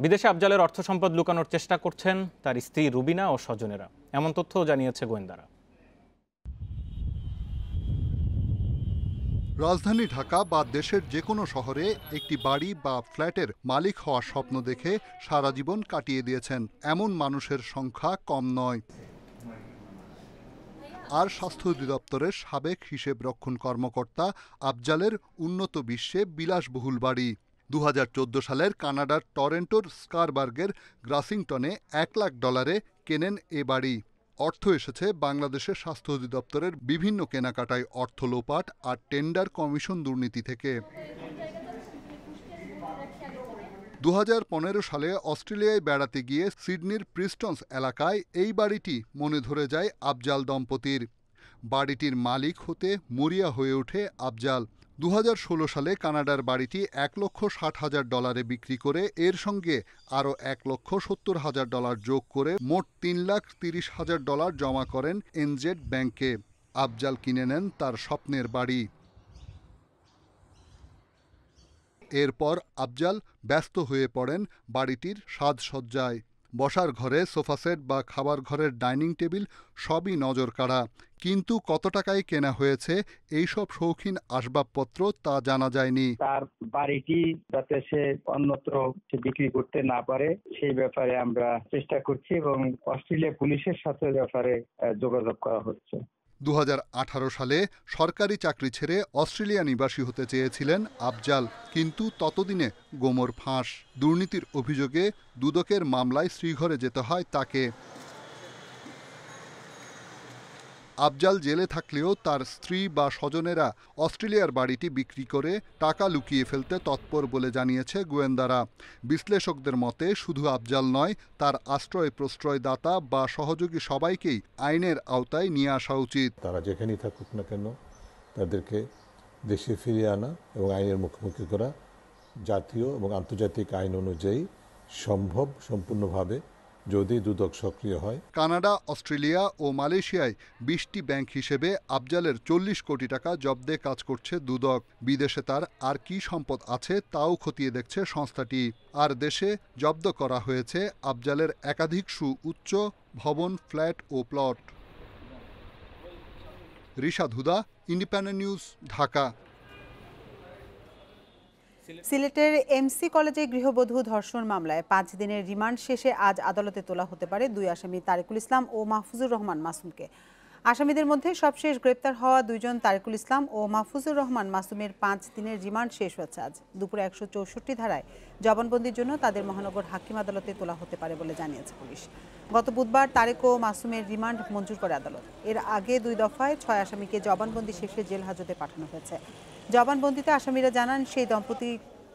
বিদেশে আফজালের অর্থ সম্পদ লুকানোর চেষ্টা করছেন তার স্ত্রী রুবিনা ও স্বজনেরা, এমন তথ্যও জানিয়েছে গোয়েন্দারা। রাজধানী ঢাকা বা দেশের যে কোনো শহরে একটি বাড়ি বা ফ্ল্যাটের মালিক হওয়ার স্বপ্ন দেখে সারা জীবন কাটিয়ে দিয়েছেন এমন মানুষের সংখ্যা কম নয়। আর স্বাস্থ্য অধিদপ্তরের সাবেক হিসেব রক্ষণ কর্মকর্তা আফজালের উন্নত বিশ্বে বিলাসবহুল বাড়ি। 2014 সালের কানাডার টরেন্টোর স্কারবার্গের গ্রাসিংটনে $1 লাখ কেনেন এ বাড়ি। অর্থ এসেছে বাংলাদেশের স্বাস্থ্য অধিদপ্তরের বিভিন্ন কেনাকাটায় অর্থ লোপাট আর টেন্ডার কমিশন দুর্নীতি থেকে। 2015 সালে অস্ট্রেলিয়ায় বেড়াতে গিয়ে সিডনির প্রিস্টনস এলাকায় এই বাড়িটি মনে ধরে যায় আফজাল দম্পতির। বাড়িটির মালিক হতে মরিয়া হয়ে ওঠে আফজাল। 2016 সালে কানাডার বাড়িটি $1,60,000 বিক্রি করে এর সঙ্গে আরও $1,70,000 যোগ করে মোট $3,30,000 জমা করেন এনজেড ব্যাংকে। আফজাল কিনে নেন তার স্বপ্নের বাড়ি। এরপর আফজাল ব্যস্ত হয়ে পড়েন বাড়িটির সাজসজ্জায়। বসার ঘরে সোফাসেট বা খাবার ঘরের ডাইনিং টেবিল সবই নজর কাড়া। কিন্তু কত টাকায় কেনা হয়েছে এইসব শৌখিন আসবাবপত্র তা জানা যায়নি। তার বাড়িটি যাতে সে অন্যত্র বিক্রি করতে না পারে সেই ব্যাপারে আমরা চেষ্টা করছি এবং অস্ট্রেলিয়া পুলিশের সাথে ব্যাপারে যোগাযোগ করা হচ্ছে। 2018 সালে সরকারি চাকরি ছেড়ে অস্ট্রেলিয়া নিবাসী হতে চেয়েছিলেন আফজাল, কিন্তু ততদিনে গোমর ফাঁস। দুর্নীতির অভিযোগে দুদকের মামলায় শ্রীঘরে যেতে হয় তাকে। আফজাল জেলে থাকলেও তার স্ত্রী বা স্বজনেরা অস্ট্রেলিয়ার বাড়িটি বিক্রি করে টাকা লুকিয়ে ফেলতে তৎপর বলে জানিয়েছে গোয়েন্দারা। বিশ্লেষকদের মতে শুধু আফজাল নয়, তার আশ্রয় প্রশ্রয়দাতা বা সহযোগী সবাইকেই আইনের আওতায় নিয়ে আসা উচিত। তারা যেখানেই থাকুক না কেন তাদেরকে দেশে ফিরিয়ে আনা এবং আইনের মুখোমুখি করা জাতীয় এবং আন্তর্জাতিক আইন অনুযায়ী সম্ভব, সম্পূর্ণভাবে যদি দুদক সক্রিয় হয়। কানাডা, অস্ট্রেলিয়া ও মালয়েশিয়ায় 20টি ব্যাংক হিসেবে আফজালের 40 কোটি টাকা জব্দে কাজ করছে দুদক। বিদেশে তার আর কি সম্পদ আছে তাও খতিয়ে দেখছে সংস্থাটি। আর দেশে জব্দ করা হয়েছে আফজালের একাধিক সুউচ্চ ভবন, ফ্ল্যাট ও প্লট। রিশাদ হুদা, ইন্ডিপেন্ডেন্ট নিউজ, ঢাকা। সিলেটের এমসি কলেজে গৃহবধূ ধর্ষণ মামলায় 5 দিনের রিমান্ড শেষে আজ আদালতে তোলা হতে পারে 2 আসামি তারিকুল ইসলাম ও মাহফুজুর রহমান মাসুমকে। আসামিদের মধ্যে সবশেষ গ্রেপ্তার হওয়া 2 জন তারিকুল ইসলাম ও মাহফুজুর রহমান মাসুমের 5 দিনের রিমান্ড শেষ হয়েছে আজ দুপুরে 164 ধারায় জবানবন্দির জন্য তাদের মহানগর হাকিম আদালতে তোলা হতে পারে বলে জানিয়েছে পুলিশ। গত বুধবার তারেক ও মাসুমের রিমান্ড মঞ্জুর করে আদালত। এর আগে 2 দফায় 6 আসামিকে জবানবন্দি শেষে জেল হাজতে পাঠানো হয়েছে। জবানবন্দিতে আসামিরা জানান সেই দম্পতি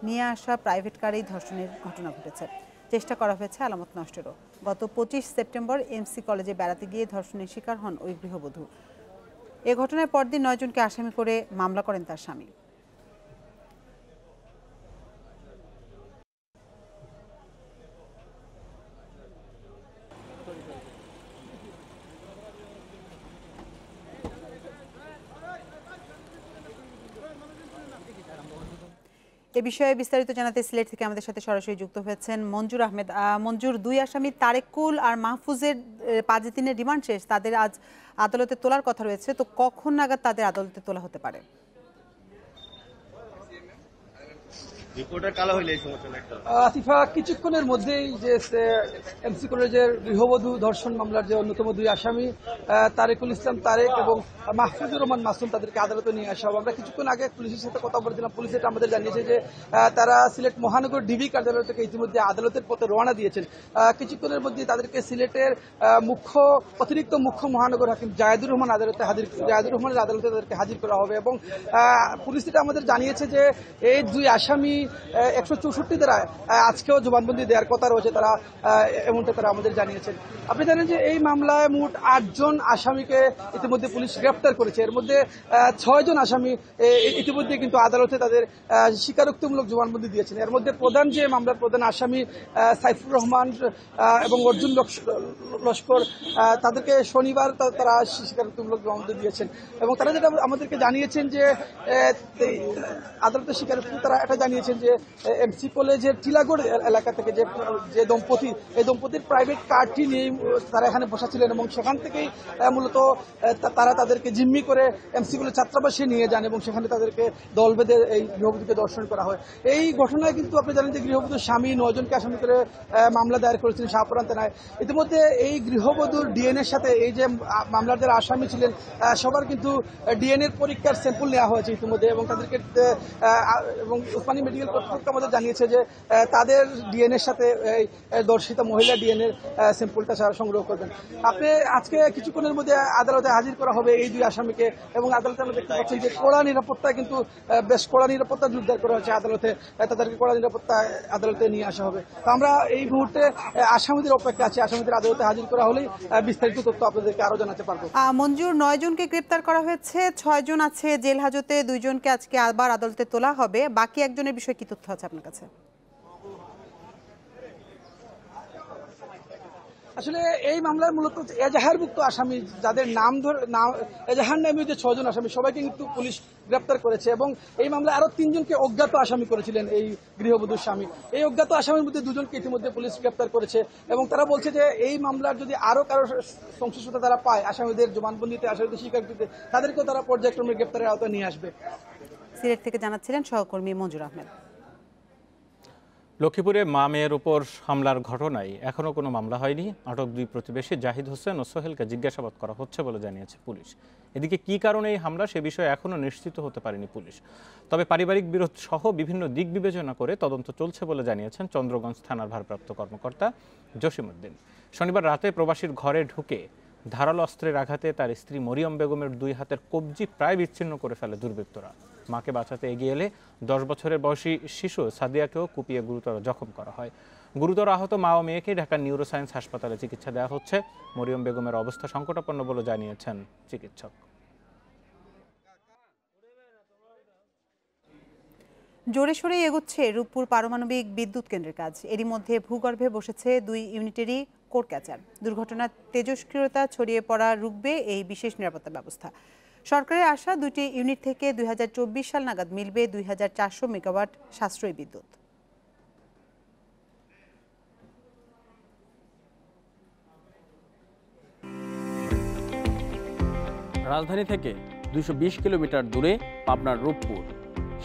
নিয়ে আসা প্রাইভেট কারেই ধর্ষণের ঘটনা ঘটেছে। চেষ্টা করা হয়েছে আলামত নষ্টেরও। গত 25 সেপ্টেম্বর এমসি কলেজে বেড়াতে গিয়ে ধর্ষণের শিকার হন ওই গৃহবধূ। এ ঘটনায় পরদিন 9 জনকে আসামি করে মামলা করেন তার স্বামী। এ বিষয়ে বিস্তারিত জানাতে সিলেট থেকে আমাদের সাথে সরাসরি যুক্ত হয়েছেন মঞ্জুর আহমেদ। মঞ্জুর, 2 আসামি তারেকুল আর মাহফুজের 5 দিনের রিমান্ড শেষ, তাদের আজ আদালতে তোলার কথা রয়েছে, তো কখন নাগাদ তাদের আদালতে তোলা হতে পারে? আসিফা, কিছুক্ষণের মধ্যেই যে এমসি কলেজের গৃহবধূ ধর্ষণ মামলার যে অন্যতম 2 আসামি তারেকুল ইসলাম তারেক এবং মাহফুজুর রহমান মাসুম তাদেরকে আদালতে নিয়ে আসা হবে। আমরা কিছুক্ষণ আগে পুলিশের সাথে কথা বলেছিলাম। পুলিশ এটা আমাদের জানিয়েছে যে তারা সিলেট মহানগর ডিবি কার্যালয় থেকে ইতিমধ্যে আদালতের পথে রওনা দিয়েছেন। কিছুক্ষণের মধ্যে তাদেরকে সিলেটের অতিরিক্ত মুখ্য মহানগর হাকিম জায়েদুর রহমানের আদালতে তাদেরকে হাজির করা হবে এবং পুলিশ এটা আমাদের জানিয়েছে যে এই 2 আসামি 164 ধারায় আজকেও জবানবন্দি দেওয়ার কথা রয়েছে, তারা এমনটা তারা আমাদের জানিয়েছেন। আপনি জানেন যে এই মামলায় মোট 8 জন আসামিকে ইতিমধ্যে পুলিশ গ্রেপ্তার করেছে। এর মধ্যে 6 জন আসামি ইতিমধ্যে কিন্তু আদালতে তাদের স্বীকারোক্তিমূলক জবানবন্দি দিয়েছেন। এর মধ্যে মামলার প্রধান আসামি সাইফুর রহমান এবং অর্জুন লস্কর, তাদেরকে শনিবার তারা স্বীকারোক্তিমূলক জবানবন্দি দিয়েছেন এবং তারা যেটা আমাদেরকে জানিয়েছেন যে আদালতের স্বীকারোক্তি তারা এটা জানিয়েছেন যে এমসি কলেজের টিলাগড় এলাকা থেকে যে দম্পতি, এই দম্পতির প্রাইভেট কারটি নিয়ে তারা এখানে বসা ছিলেন এবং সেখান থেকেই মূলত তারা তাদেরকে জিম্মি করে এমসি কলেজ ছাত্রাবাসে নিয়ে যান এবং সেখানে তাদেরকে দল বেঁধে এই গৃহবধূকে ধর্ষণ করা হয়। এই ঘটনায় কিন্তু আপনি জানেন যে গৃহবধূর স্বামী 9 জনকে আসামি করে মামলা দায়ের করেছিলেন শাহপুরান থানায়। ইতিমধ্যে এই গৃহবধূর ডিএনএর সাথে এই যে মামলার যারা আসামি ছিলেন সবার কিন্তু ডিএনএর পরীক্ষার স্যাম্পল নেওয়া হয়েছে ইতিমধ্যে এবং তাদেরকে এবং ওসমানী মেডিকেল কর্তৃপক্ষ আমাদের জানিয়েছে যে তাদের ডিএনএর সাথে এই ধর্ষিতা মহিলা ডিএনএর স্যাম্পলটা সংগ্রহ করবেন। আপনি আজকে কিছুক্ষণের মধ্যে আদালতে হাজির করা হবে এই 2 আসামিকে এবং আদালতে আমরা দেখতে পাচ্ছি যে কড়া নিরাপত্তা কিন্তু বেশ কড়া নিরাপত্তা জোরদার করা হয়েছে আদালতে, তাদেরকে কড়া নিরাপত্তা আদালতে নিয়ে আসা হবে। তো আমরা এই মুহূর্তে আসামিদের অপেক্ষা আছি, আসামিদের আদালতে হাজির করা হলেই বিস্তারিত তথ্য আপনাদেরকে আরো জানাতে পারবো। মঞ্জুর, 9 জনকে গ্রেপ্তার করা হয়েছে, 6 জন আছে জেল হাজতে, 2 জনকে আজকে আবার আদালতে তোলা হবে। বাকি একজনের বিষয়ে কি তথ্য আছে আপনার কাছে? আসলে এই মামলার মূলত এজাহারভুক্ত আসামি যাদের নাম এজাহার নামে যে 6 জন আসামি সবাইকে কিন্তু পুলিশ গ্রেপ্তার করেছে এবং এই মামলায় আরো 3 জনকে অজ্ঞাত আসামি করেছিলেন এই গৃহবধূর স্বামী। এই অজ্ঞাত আসামির মধ্যে 2 জনকে ইতিমধ্যে পুলিশ গ্রেপ্তার করেছে এবং তারা বলছে যে এই মামলার যদি আরো কারো সংশ্লিষ্টতা তারা পায় আসামিদের জবানবন্দিতে, আসামিদের স্বীকারোক্তিতে, তাদেরকেও তারা পর্যায়ক্রমে গ্রেপ্তারের আওতায় নিয়ে আসবে। সিলেট থেকে জানাচ্ছিলেন সহকর্মী মঞ্জুর আহমেদ। লক্ষ্মীপুরে মা মেয়ের উপর হামলার ঘটনায় এখনও কোনো মামলা হয়নি। আটক 2 প্রতিবেশী জাহিদ হোসেন ও সোহেলকে জিজ্ঞাসাবাদ করা হচ্ছে বলে জানিয়েছে পুলিশ। এদিকে কী কারণে এই হামলা সে বিষয়ে এখনও নিশ্চিত হতে পারেনি পুলিশ। তবে পারিবারিক বিরোধ সহ বিভিন্ন দিক বিবেচনা করে তদন্ত চলছে বলে জানিয়েছেন চন্দ্রগঞ্জ থানার ভারপ্রাপ্ত কর্মকর্তা জসিমউদ্দিন। শনিবার রাতে প্রবাসীর ঘরে ঢুকে ধারালো অস্ত্রের আঘাতে তার স্ত্রী মরিয়ম বেগমের 2 হাতের কবজি প্রায় বিচ্ছিন্ন করে ফেলে দুর্বৃত্তরা। মাকে বাঁচাতে এগিয়ে এলে 10 বছরের বয়সী শিশু সাদিয়াকেও কুপিয়ে গুরুতর জখম করা হয়। গুরুতর আহত মা ও মেয়েকে ঢাকা নিউরোসায়েন্স হাসপাতালে চিকিৎসা দেওয়া হচ্ছে। মরিয়ম বেগমের অবস্থা সংকটাপন্ন বলে জানিয়েছেন চিকিৎসক। জোরে সোরে এগোচ্ছে রূপপুর পারমাণবিক বিদ্যুৎ কেন্দ্রের কাজ। এরই মধ্যে ভূগর্ভে বসেছে 2 ইউনিটেরই কোর ক্যাচার। দুর্ঘটনার তেজস্ক্রিয়তা ছড়িয়ে পড়া রুখবে এই বিশেষ নিরাপত্তা ব্যবস্থা। সরকারের আশা 2টি ইউনিট থেকে 2024 সাল নাগাদ মিলবে 2400 মেগাওয়াট সাশ্রয়ী বিদ্যুৎ। রাজধানী থেকে 220 কিলোমিটার দূরে পাবনার রূপপুর,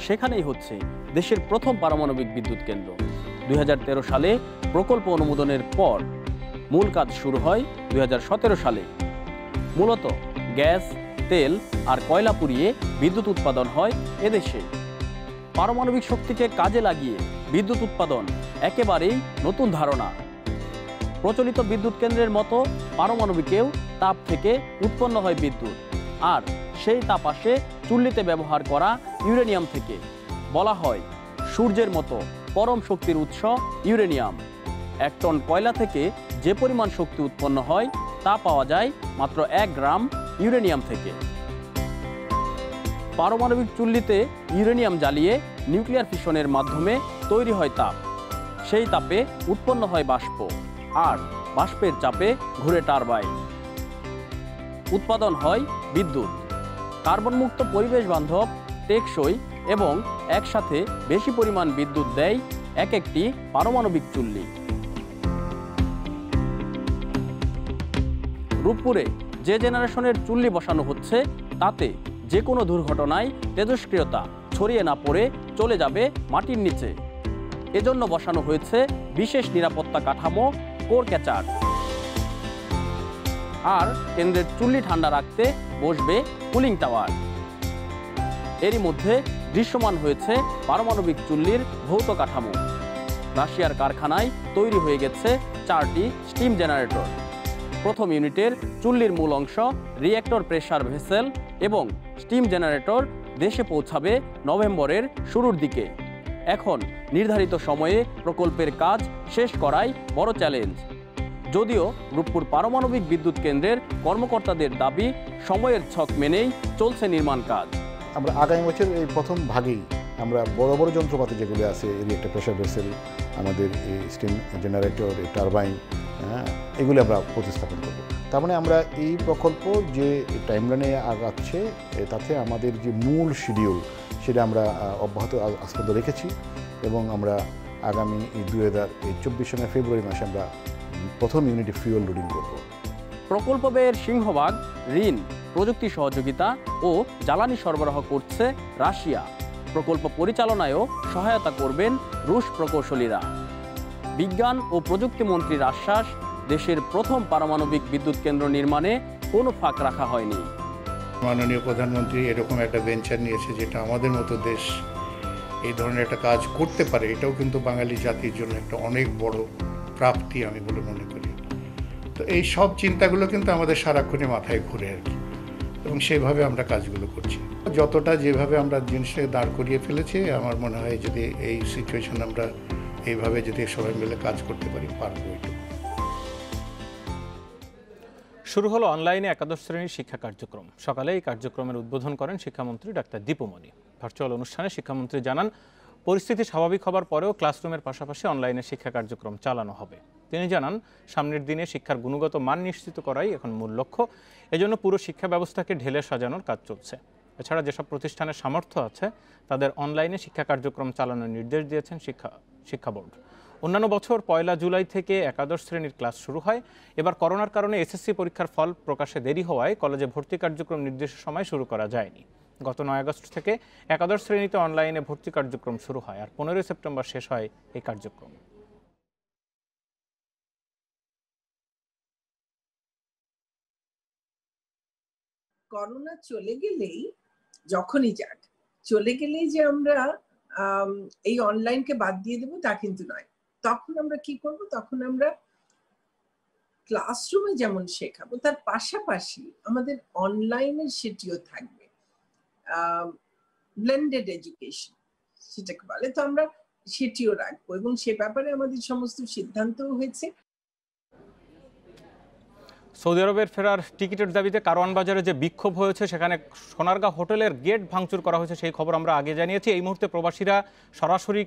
সেখানেই হচ্ছে দেশের প্রথম পারমাণবিক বিদ্যুৎ কেন্দ্র। 2013 সালে প্রকল্প অনুমোদনের পর মূল কাজ শুরু হয় 2017 সালে। মূলত গ্যাস, তেল আর কয়লা পুড়িয়ে বিদ্যুৎ উৎপাদন হয় এদেশে। পারমাণবিক শক্তিকে কাজে লাগিয়ে বিদ্যুৎ উৎপাদন একেবারেই নতুন ধারণা। প্রচলিত বিদ্যুৎ কেন্দ্রের মতো পারমাণবিকেও তাপ থেকে উৎপন্ন হয় বিদ্যুৎ, আর সেই তাপ আসে চুল্লিতে ব্যবহার করা ইউরেনিয়াম থেকে। বলা হয় সূর্যের মতো পরম শক্তির উৎস ইউরেনিয়াম। 1 টন কয়লা থেকে যে পরিমাণ শক্তি উৎপন্ন হয় তা পাওয়া যায় মাত্র 1 গ্রাম ইউরেনিয়াম থেকে। পারমাণবিক চুল্লিতে ইউরেনিয়াম জ্বালিয়ে নিউক্লিয়ার ফিশনের মাধ্যমে তৈরি হয় তাপ। সেই তাপে উৎপন্ন হয় বাষ্প, আর বাষ্পের চাপে ঘুরে টারবাইন। উৎপাদন হয় বিদ্যুৎ। কার্বনমুক্ত, পরিবেশ বান্ধব, টেকসই এবং একসাথে বেশি পরিমাণ বিদ্যুৎ দেয় এক একটি পারমাণবিক চুল্লি। রূপপুরে যে জেনারেশনের চুল্লি বসানো হচ্ছে তাতে যে কোনো দুর্ঘটনায় তেজস্ক্রিয়তা ছড়িয়ে না পড়ে চলে যাবে মাটির নিচে। এজন্য বসানো হয়েছে বিশেষ নিরাপত্তা কাঠামো কোর ক্যাচার। আর কেন্দ্রের চুল্লি ঠান্ডা রাখতে বসবে কুলিং টাওয়ার। এরই মধ্যে দৃশ্যমান হয়েছে পারমাণবিক চুল্লির ভৌত কাঠামো। রাশিয়ার কারখানায় তৈরি হয়ে গেছে 4টি স্টিম জেনারেটর। প্রথম ইউনিটের চুল্লির মূল অংশ, রিঅ্যাক্টর প্রেসার ভেসেল এবং স্টিম জেনারেটর দেশে পৌঁছাবে নভেম্বরের শুরুর দিকে। এখন নির্ধারিত সময়ে প্রকল্পের কাজ শেষ করাই বড় চ্যালেঞ্জ। যদিও রূপপুর পারমাণবিক বিদ্যুৎ কেন্দ্রের কর্মকর্তাদের দাবি, সময়ের ছক মেনেই চলছে নির্মাণ কাজ। আমরা আগামী বছর এই প্রথম ভাগেই আমরা বড় বড় যন্ত্রপাতি যেগুলো আছে, রিঅ্যাক্টর প্রেসার ভেসেল, আমাদের এই স্টিম জেনারেটর, টারবাইন, এগুলো আমরা প্রতিস্থাপন করব। তার মানে আমরা এই প্রকল্প যে টাইমলাইনে আগাচ্ছে তাতে আমাদের যে মূল শিডিউল সেটা আমরা অব্যাহত আজ পর্যন্ত রেখেছি, এবং আমরা আগামী 2024 সালের ফেব্রুয়ারি মাসে আমরা প্রথম ইউনিটে ফিউয়েল লোডিং করব। প্রকল্প ব্যয়ের সিংহভাগ ঋণ, প্রযুক্তি সহযোগিতা ও জ্বালানি সরবরাহ করছে রাশিয়া। প্রকল্প পরিচালনায়ও সহায়তা করবেন রুশ প্রকৌশলীরা। বিজ্ঞান ও প্রযুক্তি মন্ত্রীর আশ্বাস, দেশের প্রথম পারমাণবিক বিদ্যুৎ কেন্দ্র নির্মাণে কোনো ফাঁক রাখা হয়নি। মাননীয় প্রধানমন্ত্রী এরকম একটা ভেঞ্চার নিয়েছে যেটা আমাদের মতো দেশ এই ধরনের একটা কাজ করতে পারে, এটাও কিন্তু বাঙালি জাতির জন্য একটা অনেক বড় প্রাপ্তি আমি বলে মনে করি। তো এই সব চিন্তাগুলো কিন্তু আমাদের সারাক্ষণে মাথায় ঘুরে আর কি, এবং সেইভাবে আমরা কাজগুলো করছি। যতটা যেভাবে আমরা জিনিসটাকে দাঁড় করিয়ে ফেলেছি, আমার মনে হয় যদি এই সিচুয়েশন আমরা এইভাবে যদি সবাই মিলে কাজ করতে পারি, পারবো। শুরু হলো অনলাইনে একাদশ শ্রেণীর শিক্ষা কার্যক্রম। সকালে এই কার্যক্রমের উদ্বোধন করেন শিক্ষামন্ত্রী ডাক্তার দীপুমণি। ভার্চুয়াল অনুষ্ঠানে শিক্ষামন্ত্রী জানান, পরিস্থিতি স্বাভাবিক হবার পরেও ক্লাসরুমের পাশাপাশি অনলাইনে শিক্ষা কার্যক্রম চালানো হবে। তিনি জানান, সামনের দিনে শিক্ষার গুণগত মান নিশ্চিত করাই এখন মূল লক্ষ্য। এজন্য পুরো শিক্ষা ব্যবস্থাকে ঢেলে সাজানোর কাজ চলছে। এছাড়া যেসব প্রতিষ্ঠানের সামর্থ্য আছে তাদের অনলাইনে শিক্ষা কার্যক্রম চালানোর নির্দেশ দিয়েছেন শিক্ষা বোর্ড। অন্যান্য বছর 1 জুলাই থেকে একাদশ শ্রেণীর ক্লাস শুরু হয়। এবার করোনার কারণে এসএসসি পরীক্ষার ফল প্রকাশে দেরি হওয়ায় কলেজে ভর্তি কার্যক্রম নির্দিষ্ট সময় শুরু করা যায়নি। গত 9 আগস্ট থেকে একাদশ শ্রেণীতে অনলাইনে ভর্তি কার্যক্রম শুরু হয়, আর 15 সেপ্টেম্বর শেষ হয় এই কার্যক্রম। করোনা চলে গেলেই, যখনই যাক, চলে গেলেই যে আমরা এই অনলাইনকে বাদ দিয়ে দেবো তা কিন্তু নয়। তখন আমরা কি করব? তখন আমরা ক্লাসরুমে যেমন শেখাবো তার পাশাপাশি আমাদের অনলাইনে সেটিও থাকবে, ব্লেন্ডেড এডুকেশন সেটাকে বলে। তো আমরা সেটিও রাখবো, এবং সে ব্যাপারে আমাদের সমস্ত সিদ্ধান্তও হয়েছে। সৌদি আরবের ফেরার টিকিটের দাবিতে কারওয়ান বাজারে যে বিক্ষোভ হয়েছে সেখানে সোনারগাঁ হোটেলের গেট ভাঙচুর করা হয়েছে, সেই খবর আমরা আগে জানিয়েছি। এই মুহূর্তে প্রবাসীরা সরাসরি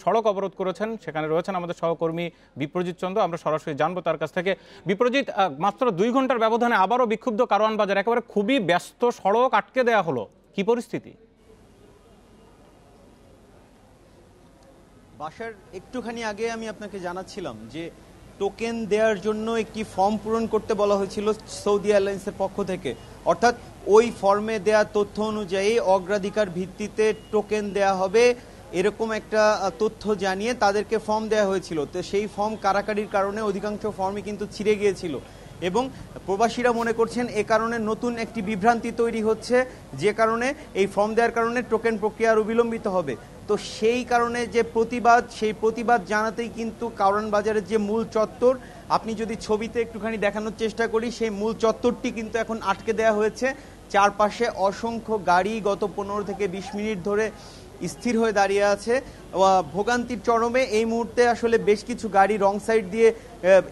সড়ক অবরোধ করেছেন, সেখানে রয়েছেন আমাদের সহকর্মী বিপ্রজিৎ চন্দ্র। আমরা সরাসরি জানবো তার কাছ থেকে। বিপ্রজিৎ, মাত্র 2 ঘন্টার ব্যবধানে আবারও বিক্ষুব্ধ কারওয়ান বাজার, একেবারে খুবই ব্যস্ত সড়ক আটকে দেওয়া হলো, কি পরিস্থিতি? বাসার একটুখানি আগে আমি আপনাকে জানাচ্ছিলাম যে টোকেন দেওয়ার জন্য একটি ফর্ম পূরণ করতে বলা হয়েছিল সৌদি এয়ারলাইন্সের পক্ষ থেকে, অর্থাৎ ওই ফর্মে দেয়া তথ্য অনুযায়ী অগ্রাধিকার ভিত্তিতে টোকেন দেয়া হবে এরকম একটা তথ্য জানিয়ে তাদেরকে ফর্ম দেওয়া হয়েছিল। তো সেই ফর্ম কারাকারির কারণে অধিকাংশ ফর্মই কিন্তু ছিঁড়ে গিয়েছিল এবং প্রবাসীরা মনে করছেন এ কারণে নতুন একটি বিভ্রান্তি তৈরি হচ্ছে, যে কারণে এই ফর্ম দেওয়ার কারণে টোকেন প্রক্রিয়া আরও বিলম্বিত হবে। তো সেই কারণে যে সেই প্রতিবাদ জানাতেই কিন্তু কারওয়ান বাজারের যে মূল চত্বর, আপনি যদি ছবিতে একটুখানি দেখানোর চেষ্টা করি, সেই মূল চত্বরটি কিন্তু এখন আটকে দেওয়া হয়েছে। চারপাশে অসংখ্য গাড়ি গত 15 থেকে 20 মিনিট ধরে স্থির হয়ে দাঁড়িয়ে আছে। ভোগান্তির চরমে এই মুহূর্তে আসলে বেশ কিছু গাড়ি রং সাইড দিয়ে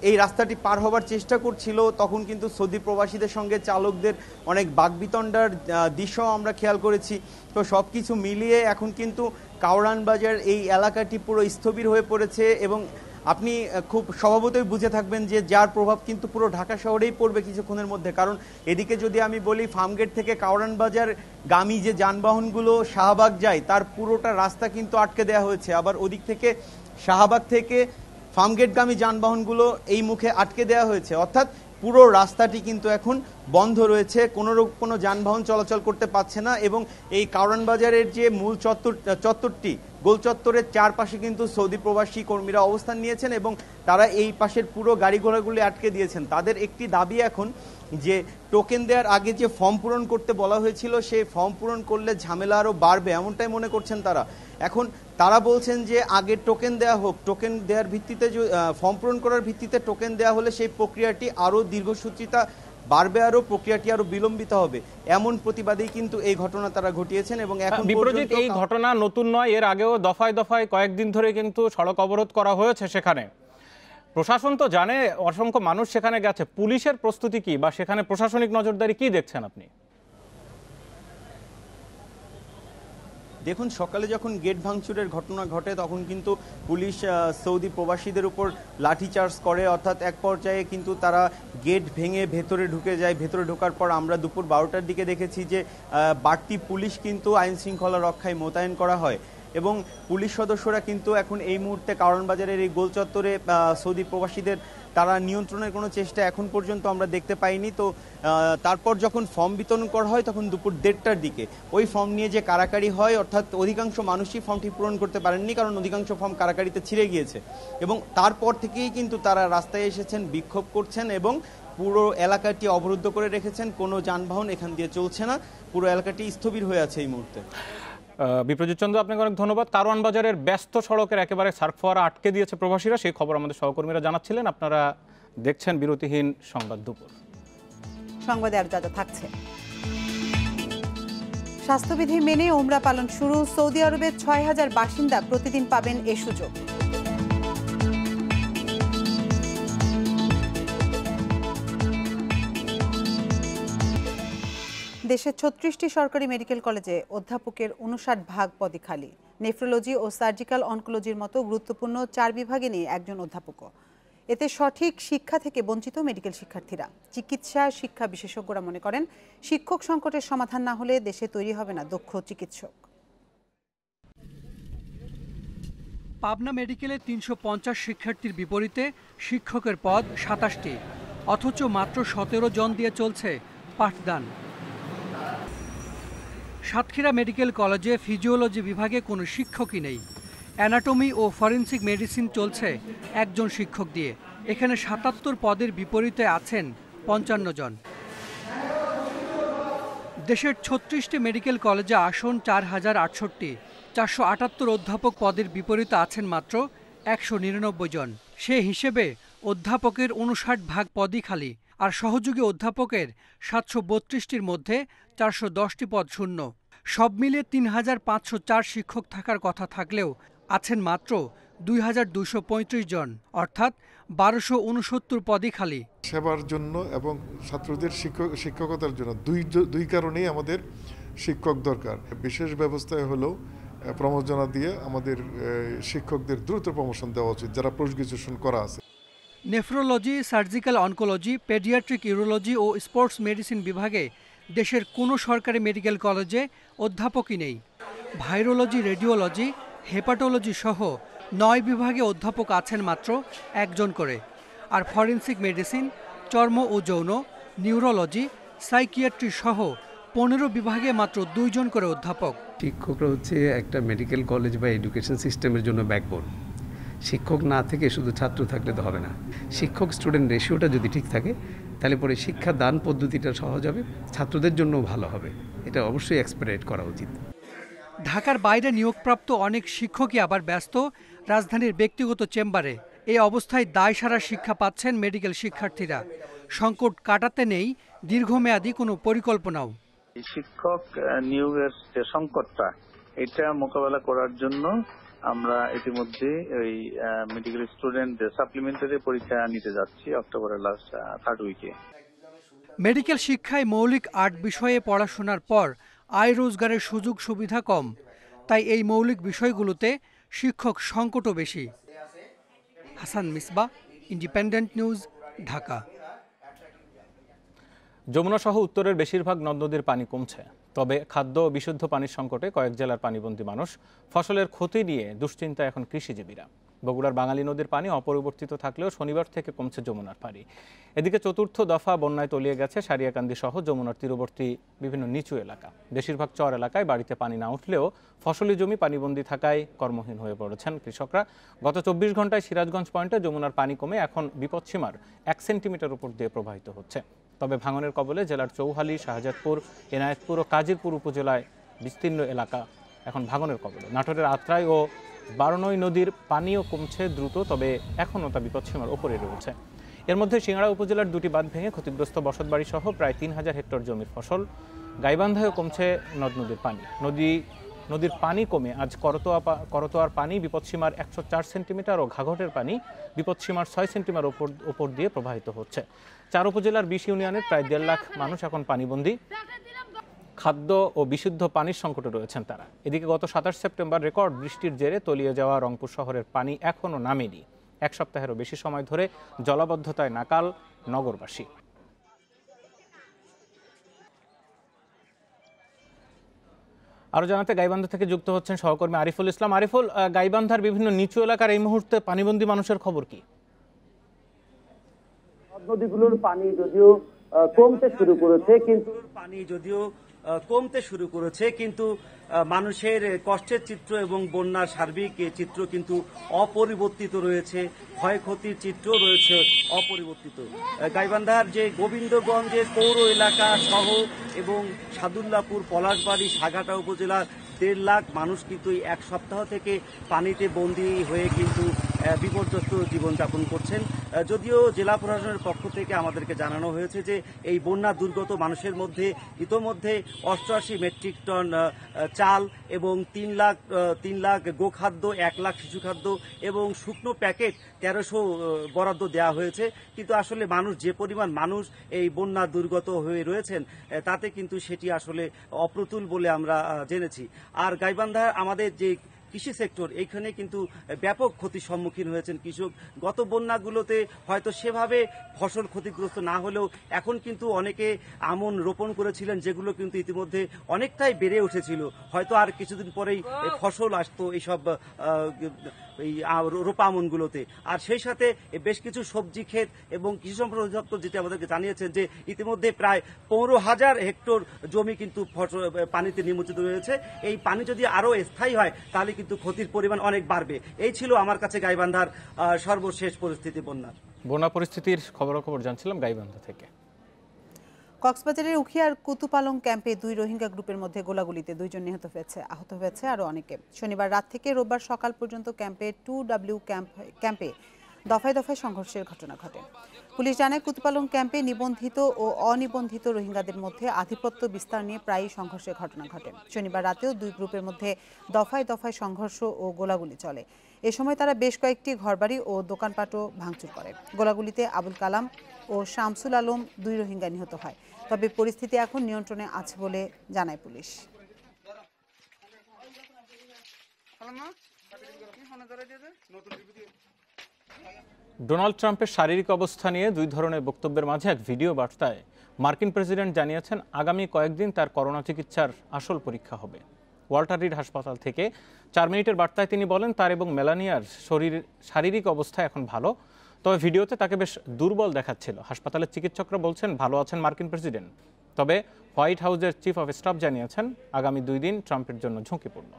এই রাস্তাটি পার হবার চেষ্টা করছিল, তখন কিন্তু সৌদি প্রবাসীদের সঙ্গে চালকদের অনেক বাকবিতণ্ডার দৃশ্য আমরা খেয়াল করেছি। তো সব কিছু মিলিয়ে এখন কিন্তু কারওয়ান বাজার এই এলাকাটি পুরো স্থবির হয়ে পড়েছে এবং আপনি খুব স্বভাবতই বুঝে থাকবেন যে যার প্রভাব কিন্তু পুরো ঢাকা শহরেই পড়বে কিছুক্ষণের মধ্যে। কারণ এদিকে যদি আমি বলি ফার্মগেট থেকে কারওয়ান বাজার গামী যে যানবাহনগুলো শাহবাগ যায় তার পুরোটা রাস্তা কিন্তু আটকে দেওয়া হয়েছে, আবার ওদিক থেকে শাহবাগ থেকে ফার্মগেটগামী যানবাহনগুলো এই মুখে আটকে দেওয়া হয়েছে, অর্থাৎ পুরো রাস্তাটি কিন্তু এখন বন্ধ রয়েছে, কোনো যানবাহন চলাচল করতে পারছে না। এবং এই কারওয়ান বাজারের যে মূল চত্বরটি গোল চত্বরের চারপাশে কিন্তু সৌদি প্রবাসী কর্মীরা অবস্থান নিয়েছেন এবং তারা এই পাশের পুরো গাড়ি ঘোড়াগুলি আটকে দিয়েছেন। তাদের একটি দাবি এখন যে টোকেন দেওয়ার আগে যে ফর্ম পূরণ করতে বলা হয়েছিল সেই ফর্ম পূরণ করলে ঝামেলা আরও বাড়বে, এমনটাই মনে করছেন তারা। এখন তারা বলছেন যে আগে টোকেন দেওয়া হোক, টোকেন দেওয়ার ভিত্তিতে ফর্ম পূরণ করার ভিত্তিতে টোকেন দেওয়া হলে সেই প্রক্রিয়াটি আরও দীর্ঘসূত্রিতা বাড়বে, আরও প্রক্রিয়াটি আরও বিলম্বিত হবে, এমন প্রতিবাদেই কিন্তু এই ঘটনা তারা ঘটিয়েছেন। এবং এখন বিপ্রজিৎ, এই ঘটনা নতুন নয়, এর আগেও দফায় দফায় কয়েকদিন ধরে কিন্তু সড়ক অবরোধ করা হয়েছে। সেখানে প্রশাসন তো জানে, অসংখ্য মানুষ সেখানে গেছে, পুলিশের প্রস্তুতি কি বা সেখানে প্রশাসনিক নজরদারি কি দেখছেন আপনি? দেখুন, সকালে যখন গেট ভাঙচুরের ঘটনা ঘটে তখন কিন্তু পুলিশ সৌদি প্রবাসীদের উপর লাঠিচার্জ করে, অর্থাৎ এক পর্যায়ে কিন্তু তারা গেট ভেঙে ভেতরে ঢুকে যায়। ভেতরে ঢোকার পর আমরা দুপুর 12টার দিকে দেখেছি যে বাড়তি পুলিশ কিন্তু আইন শৃঙ্খলা রক্ষায় মোতায়েন করা হয় এবং পুলিশ সদস্যরা কিন্তু এখন এই মুহূর্তে কারওয়ান বাজারের এই গোল চত্বরে সৌদি প্রবাসীদের তারা নিয়ন্ত্রণের কোনো চেষ্টা এখন পর্যন্ত আমরা দেখতে পাইনি। তো তারপর যখন ফর্ম বিতরণ করা হয় তখন দুপুর 1:30টার দিকে ওই ফর্ম নিয়ে যে কারাকারি হয়, অর্থাৎ অধিকাংশ মানুষই ফর্মটি পূরণ করতে পারেননি কারণ অধিকাংশ ফর্ম কারাকারিতে ছিঁড়ে গিয়েছে এবং তারপর থেকেই কিন্তু তারা রাস্তায় এসেছেন, বিক্ষোভ করছেন এবং পুরো এলাকাটি অবরুদ্ধ করে রেখেছেন। কোনো যানবাহন এখান দিয়ে চলছে না, পুরো এলাকাটি স্থবির হয়ে আছে এই মুহূর্তে। বিপ্রজিৎ চন্দ্র, আপনাকে অনেক ধন্যবাদ। কারওয়ান বাজারের ব্যস্ত সড়কের একেবারে সার্কফোয়ারা আটকে দিয়েছে প্রবাসীরা, সেই খবর আমাদের সহকর্মীরা জানাচ্ছিলেন। আপনারা দেখছেন বিরতিহীন সংবাদ দুপুর। সংবাদে আর যা থাকছে, স্বাস্থ্যবিধি মেনে উমরা পালন শুরু। সৌদি আরবের ৬,০০০ বাসিন্দা প্রতিদিন পাবেন এ সুযোগ। দেশের ৩৬টি সরকারি মেডিকেল কলেজে অধ্যাপকের ৫৯ ভাগ পদই খালি। নেফ্রোলজি ও সার্জিক্যাল অনকোলজির মতো গুরুত্বপূর্ণ ৪ বিভাগে নেই একজন অধ্যাপকও। এতে সঠিক শিক্ষা থেকে বঞ্চিত মেডিকেল শিক্ষার্থীরা। চিকিৎসা শিক্ষা বিশেষজ্ঞরা মনে করেন, শিক্ষক সংকটের সমাধান না হলে দেশে তৈরি হবে না দক্ষ চিকিৎসক। পাবনা মেডিকেলে ৩৫০ শিক্ষার্থীর বিপরীতে শিক্ষকের পদ ২৭টি, অথচ মাত্র ১৭ জন দিয়ে চলছে পাঠদান। সাতক্ষীরা মেডিকেল কলেজে ফিজিওলজি বিভাগে কোনো শিক্ষকই নেই। অ্যানাটমি ও ফরেনসিক মেডিসিন চলছে একজন শিক্ষক দিয়ে। এখানে ৭৭ পদের বিপরীতে আছেন ৫৫ জন। দেশের ৩৬টি মেডিকেল কলেজে আসন ৪,০৬৮। ৪৭৮ অধ্যাপক পদের বিপরীতে আছেন মাত্র ১৯৯ জন। সে হিসেবে অধ্যাপকের ৫৯ ভাগ পদই খালি, আর সহযোগী অধ্যাপকের ৭৩২টির মধ্যে ৪১০টি পদ শূন্য। সব মিলিয়ে ৩,৫০৪ শিক্ষক থাকার কথা থাকলেও আছেন মাত্র 2235 জন, অর্থাৎ 1269 পদই খালি। সেবার জন্য এবং ছাত্রদের শিক্ষকতার জন্য দুই কারণেই আমাদের শিক্ষক দরকার। বিশেষ ব্যবস্থায় হলেও প্রমোশনা দিয়ে আমাদের শিক্ষকদের দ্রুত প্রমোশন দেওয়া উচিত যারা পোস্ট গ্রাজুয়েশন করা আছে। Nephrology, surgical oncology, paediatric urology ও স্পোর্টস মেডিসিন বিভাগে দেশের কোনো সরকারি মেডিকেল কলেজে অধ্যাপকই নেই। ভাইরোলজি, রেডিওলজি, হেপাটোলজি সহ 9 বিভাগে অধ্যাপক আছেন মাত্র 1 জন করে। আর ফরেনসিক মেডিসিন, চর্ম ও যৌন, নিউরোলজি, সাইকিয়াট্রি সহ 15 বিভাগে মাত্র 2 জন করে অধ্যাপক। শিক্ষকরা হচ্ছে একটা মেডিকেল কলেজ বা এডুকেশন সিস্টেমের জন্য ব্যাকবোন। শিক্ষক না থেকে শুধু ছাত্র থাকলে তো হবে না। শিক্ষক স্টুডেন্ট রেশিওটা যদি ঠিক থাকে তাহলে পরে শিক্ষা দান পদ্ধতিটা সহজ হবে, ছাত্রদের জন্য ভালো হবে। এটা অবশ্যই এক্সপেক্ট করা উচিত। ঢাকার বাইরে নিয়োগপ্রাপ্ত অনেক শিক্ষকই আবার ব্যস্ত রাজধানীর ব্যক্তিগত চেম্বারে। এই অবস্থায় দায়সারা শিক্ষা পাচ্ছেন মেডিকেল শিক্ষার্থীরা। সংকট কাটাতে নেই দীর্ঘমেয়াদী কোনো পরিকল্পনাও। শিক্ষক নিয়োগের যে সংকটটা, এটা মোকাবেলা করার জন্য আমরা ইতিমধ্যে ওই মেডিকেল স্টুডেন্টদের সাপ্লিমেন্টারি পরীক্ষা নিতে যাচ্ছি অক্টোবরের লাস্ট 3rd উইকে। মেডিকেল শিক্ষায় মৌলিক 8 বিষয়ে পড়াশোনার পর আয় রোজগারের সুযোগ সুবিধা কম, তাই এই মৌলিক বিষয়গুলোতে শিক্ষক সংকটও বেশি। হাসান মিসবাহ, ইন্ডিপেন্ডেন্ট নিউজ, ঢাকা। যমুনা সহ উত্তরের বেশিরভাগ নদ নদীর পানি কমছে, তবে খাদ্য ও বিশুদ্ধ পানির সংকটে কয়েক জেলার পানিবন্দী মানুষ। ফসলের ক্ষতি নিয়ে দুশ্চিন্তায় এখন কৃষিজীবীরা। বগুড়ার বাঙালি নদীর পানি অপরিবর্তিত থাকলেও শনিবার থেকে কমছে যমুনার পানি। এদিকে চতুর্থ দফা বন্যায় তলিয়ে গেছে সারিয়াকান্দি সহ যমুনার তীরবর্তী বিভিন্ন নিচু এলাকা। বেশিরভাগ চর এলাকায় বাড়িতে পানি না উঠলেও ফসলি জমি পানিবন্দী থাকায় কর্মহীন হয়ে পড়েছেন কৃষকরা। গত 24 ঘন্টায় সিরাজগঞ্জ পয়েন্টে যমুনার পানি কমে এখন বিপদসীমার 1 সেন্টিমিটার উপর দিয়ে প্রবাহিত হচ্ছে। তবে ভাঙনের কবলে জেলার চৌহালি, শাহজাদপুর, এনায়েতপুর ও কাজিরপুর উপজেলায় বিস্তীর্ণ এলাকা এখন ভাঙনের কবলে। নাটোরের আত্রাই ও বারনই নদীর পানিও কমছে দ্রুত, তবে এখনও তা বিপদসীমার ওপরে রয়েছে। এর মধ্যে সিংড়া উপজেলার 2টি বাঁধ ভেঙে ক্ষতিগ্রস্ত বসতবাড়ি সহ প্রায় 3000 হেক্টর জমির ফসল। গাইবান্ধায়ও কমছে নদ নদীর পানি। নদীর পানি কমে আজ করতোয়ার পানি বিপদসীমার 104 সেন্টিমিটার ও ঘাঘটের পানি বিপদসীমার 6 সেন্টিমিটার ওপর দিয়ে প্রবাহিত হচ্ছে। 4 উপজেলার 20 ইউনিয়নের প্রায় 1.5 লাখ মানুষ এখন পানিবন্দী। খাদ্য ও বিশুদ্ধ পানির সংকটে রয়েছেন তারা। এদিকে গত 27 সেপ্টেম্বর রেকর্ড বৃষ্টির জেরে তলিয়ে যাওয়া রংপুর শহরের পানি এখনও নামেনি। 1 সপ্তাহেরও বেশি সময় ধরে জলাবদ্ধতায় নাকাল নগরবাসী। আরো জানাতে গাইবান্ধা থেকে যুক্ত হচ্ছেন সহকর্মী আরিফুল ইসলাম। আরিফুল, গাইবান্ধার বিভিন্ন নিচু এলাকার এই মুহূর্তে পানিবন্দী মানুষের খবর কি? নদীগুলোর পানি যদিও কমতে শুরু করেছে কিন্তু মানুষের কষ্টের চিত্র এবং বন্যার সার্বিক চিত্র কিন্তু অপরিবর্তিত রয়েছে। ক্ষয়ক্ষতির চিত্র রয়েছে অপরিবর্তিত। গাইবান্ধার যে গোবিন্দগঞ্জের পৌর এলাকা সহ এবং সাদুল্লাপুর, পলাশবাড়ি, সাঘাটা উপজেলার 1.5 লাখ মানুষ কিন্তু এই 1 সপ্তাহ থেকে পানিতে বন্দী হয়ে কিন্তু বিপর্যস্ত জীবনযাপন করছেন। যদিও জেলা প্রশাসনের পক্ষ থেকে আমাদেরকে জানানো হয়েছে যে এই বন্যা দুর্গত মানুষের মধ্যে ইতোমধ্যে 88 মেট্রিক টন চাল এবং 3 লাখ গোখাদ্য, 1 লাখ শিশু খাদ্য এবং শুকনো প্যাকেট 1300 বরাদ্দ দেওয়া হয়েছে। কিন্তু আসলে মানুষ যে পরিমাণ মানুষ এই বন্যা দুর্গত হয়ে রয়েছেন তাতে কিন্তু সেটি আসলে অপ্রতুল বলে আমরা জেনেছি। আর গাইবান্ধা আমাদের যে কৃষি সেক্টর, এইখানে কিন্তু ব্যাপক ক্ষতির সম্মুখীন হয়েছেন কৃষক। গত বন্যাগুলোতে হয়তো সেভাবে ফসল ক্ষতিগ্রস্ত না হলেও এখন কিন্তু অনেকে আমন রোপণ করেছিলেন, যেগুলো কিন্তু ইতিমধ্যে অনেকটাই বেড়ে উঠেছিল। হয়তো আর কিছুদিন পরেই ফসল আসতো এইসব এই রোপা আমনগুলোতে। আর সেই সাথে বেশ কিছু সবজি ক্ষেত এবং কৃষি সম্পদ অধিদপ্তর যেটি আমাদেরকে জানিয়েছেন যে ইতিমধ্যে প্রায় 15,000 হেক্টর জমি কিন্তু পানিতে নিমজ্জিত রয়েছে। এই পানি যদি আরও স্থায়ী হয় তাহলে কিন্তু ক্ষতির পরিমাণ অনেক বাড়বে। এই ছিল আমার কাছে গাইবান্ধার সর্বশেষ পরিস্থিতি। বন্যা পরিস্থিতির খবরাখবর জানছিলাম গাইবান্ধা থেকে। কক্সবাজারের উখিয়ার কুতুপালং ক্যাম্পে 2 রোহিঙ্গা গ্রুপের মধ্যে গোলাগুলিতে 2 জন নিহত হয়েছে, আহত হয়েছে আরও অনেকে। শনিবার রাত থেকে রোববার সকাল পর্যন্ত ক্যাম্পে 2W ক্যাম্পে দফায় দফায় সংঘর্ষের ঘটনা ঘটে। পুলিশ জানায় কুতুপালং ক্যাম্পে নিবন্ধিত ও অনিবন্ধিত রোহিঙ্গাদের মধ্যে আধিপত্য বিস্তার নিয়ে প্রায়ই সংঘর্ষের ঘটনা ঘটে। শনিবার রাতেও দুই গ্রুপের মধ্যে দফায় দফায় সংঘর্ষ ও গোলাগুলি চলে। এ সময় তারা বেশ কয়েকটি ঘরবাড়ি ও দোকানপাটও ভাঙচুর করে। গোলাগুলিতে আবুল কালাম ও শামসুল আলম দুই রোহিঙ্গা নিহত হয়। তবে পরিস্থিতি এখন নিয়ন্ত্রণে আছে বলে জানায় পুলিশ। ডোনাল্ড ট্রাম্পের শারীরিক অবস্থা নিয়ে দুই ধরনের বক্তব্যের মাঝে এক ভিডিও বার্তায় মার্কিন প্রেসিডেন্ট জানিয়েছেন আগামী কয়েকদিন তার করোনা চিকিৎসার আসল পরীক্ষা হবে। ওয়াল্টার রিড হাসপাতাল থেকে 4 মিনিটের বার্তায় তিনি বলেন তার এবং মেলানিয়ার শারীরিক অবস্থা এখন ভালো, তবে ভিডিওতে তাকে বেশ দুর্বল দেখাচ্ছিল। হাসপাতালের চিকিৎসকরা বলছেন ভালো আছেন মার্কিন প্রেসিডেন্ট। তবে হোয়াইট হাউসের চিফ অফ স্টাফ জানিয়েছেন আগামী 2 দিন ট্রাম্পের জন্য ঝুঁকিপূর্ণ।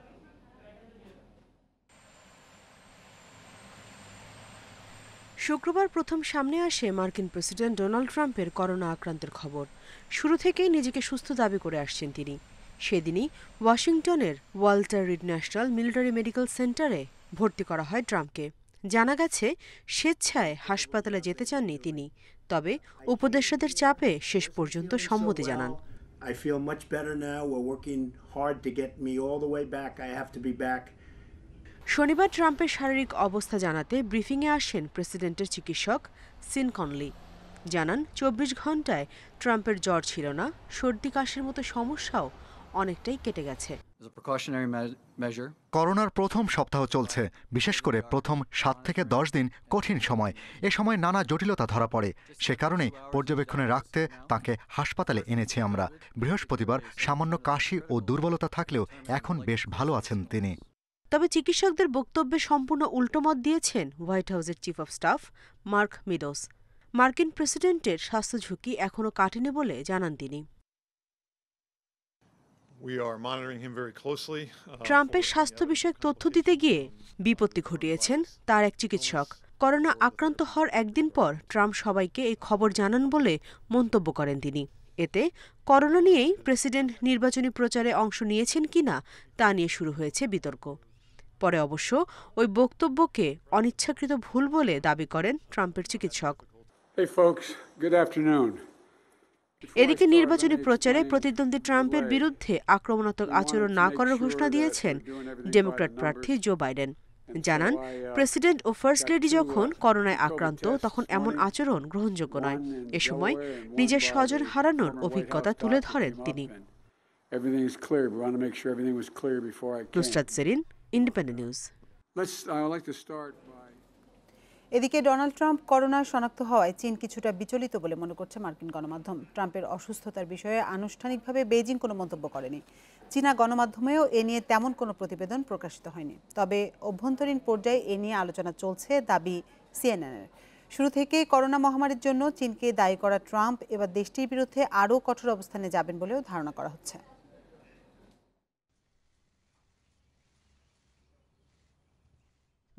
শুক্রবার প্রথম সামনে আসে মার্কিন প্রেসিডেন্ট ডোনাল্ড ট্রাম্পের করোনা আক্রান্তের খবর। শুরু থেকেই নিজেকে সুস্থ দাবি করে আসছেন তিনি। সেদিনই ওয়াশিংটনের Walter read national military medical সেন্টারে ভর্তি করা হয় ট্রাম্পকে। জানা গেছে স্বেচ্ছায় হাসপাতালে যেতে চাননি তিনি, তবে উপদেষ্টাদের চাপে শেষ পর্যন্ত সম্মতি জানান। I feel much better now. We're working hard to get me all the way back. I have to be back. শনিবার ট্রাম্পের শারীরিক অবস্থা জানাতে ব্রিফিংয়ে আসেন প্রেসিডেন্টের চিকিৎসক সিন কনলি। জানান 24 ঘন্টায় ট্রাম্পের জ্বর ছিল না, সর্দি কাশির মতো সমস্যাও অনেকটাই কেটে গেছে। করোনার প্রথম সপ্তাহ চলছে, বিশেষ করে প্রথম 7 থেকে 10 দিন কঠিন সময়। এ সময় নানা জটিলতা ধরা পড়ে, সে কারণে পর্যবেক্ষণে রাখতে তাকে হাসপাতালে এনেছি আমরা। বৃহস্পতিবার সামান্য কাশি ও দুর্বলতা থাকলেও এখন বেশ ভালো আছেন তিনি। তবে চিকিৎসকদের বক্তব্যে সম্পূর্ণ উল্টো মত দিয়েছেন হোয়াইট হাউসের chief of staff mark Meadows. মার্কিন প্রেসিডেন্টের স্বাস্থ্য ঝুঁকি এখনও কাটেনি বলে জানান তিনি। ট্রাম্পের স্বাস্থ্য বিষয়ক তথ্য দিতে গিয়ে বিপত্তি ঘটিয়েছেন তার এক চিকিৎসক। করোনা আক্রান্ত হওয়ার একদিন পর ট্রাম্প সবাইকে এই খবর জানান বলে মন্তব্য করেন তিনি। এতে করোনা নিয়েই প্রেসিডেন্ট নির্বাচনী প্রচারে অংশ নিয়েছেন কিনা তা নিয়ে শুরু হয়েছে বিতর্ক। পরে অবশ্য ওই বক্তব্যকে অনিচ্ছাকৃত ভুল বলে দাবি করেন ট্রাম্পের চিকিৎসক। এদিকে নির্বাচনী প্রচারে প্রতিদ্বন্দ্বী ট্রাম্পের বিরুদ্ধে আক্রমণাত্মক আচরণ না করার ঘোষণা দিয়েছেন ডেমোক্র্যাট প্রার্থী জো বাইডেন। জানান প্রেসিডেন্ট ও ফার্স্ট লেডি যখন করোনায় আক্রান্ত তখন এমন আচরণ গ্রহণযোগ্য নয়। এ সময় নিজের স্বজন হারানোর অভিজ্ঞতা তুলে ধরেন তিনি। Nusrat Serin, Independent News. এদিকে ডোনাল্ড ট্রাম্প করোনা শনাক্ত হওয়ায় চীন কিছুটা বিচলিত বলে মনে করছে মার্কিন গণমাধ্যম। ট্রাম্পের অসুস্থতার বিষয়ে আনুষ্ঠানিকভাবে বেইজিং কোনো মন্তব্য করেনি। চীনা গণমাধ্যমেও এ নিয়ে তেমন কোনো প্রতিবেদন প্রকাশিত হয়নি। তবে অভ্যন্তরীণ পর্যায়ে এ নিয়ে আলোচনা চলছে দাবি সিএনএনের। শুরু থেকেই করোনা মহামারীর জন্য চীনকে দায়ী করা ট্রাম্প এবার দেশটির বিরুদ্ধে আরও কঠোর অবস্থানে যাবেন বলেও ধারণা করা হচ্ছে।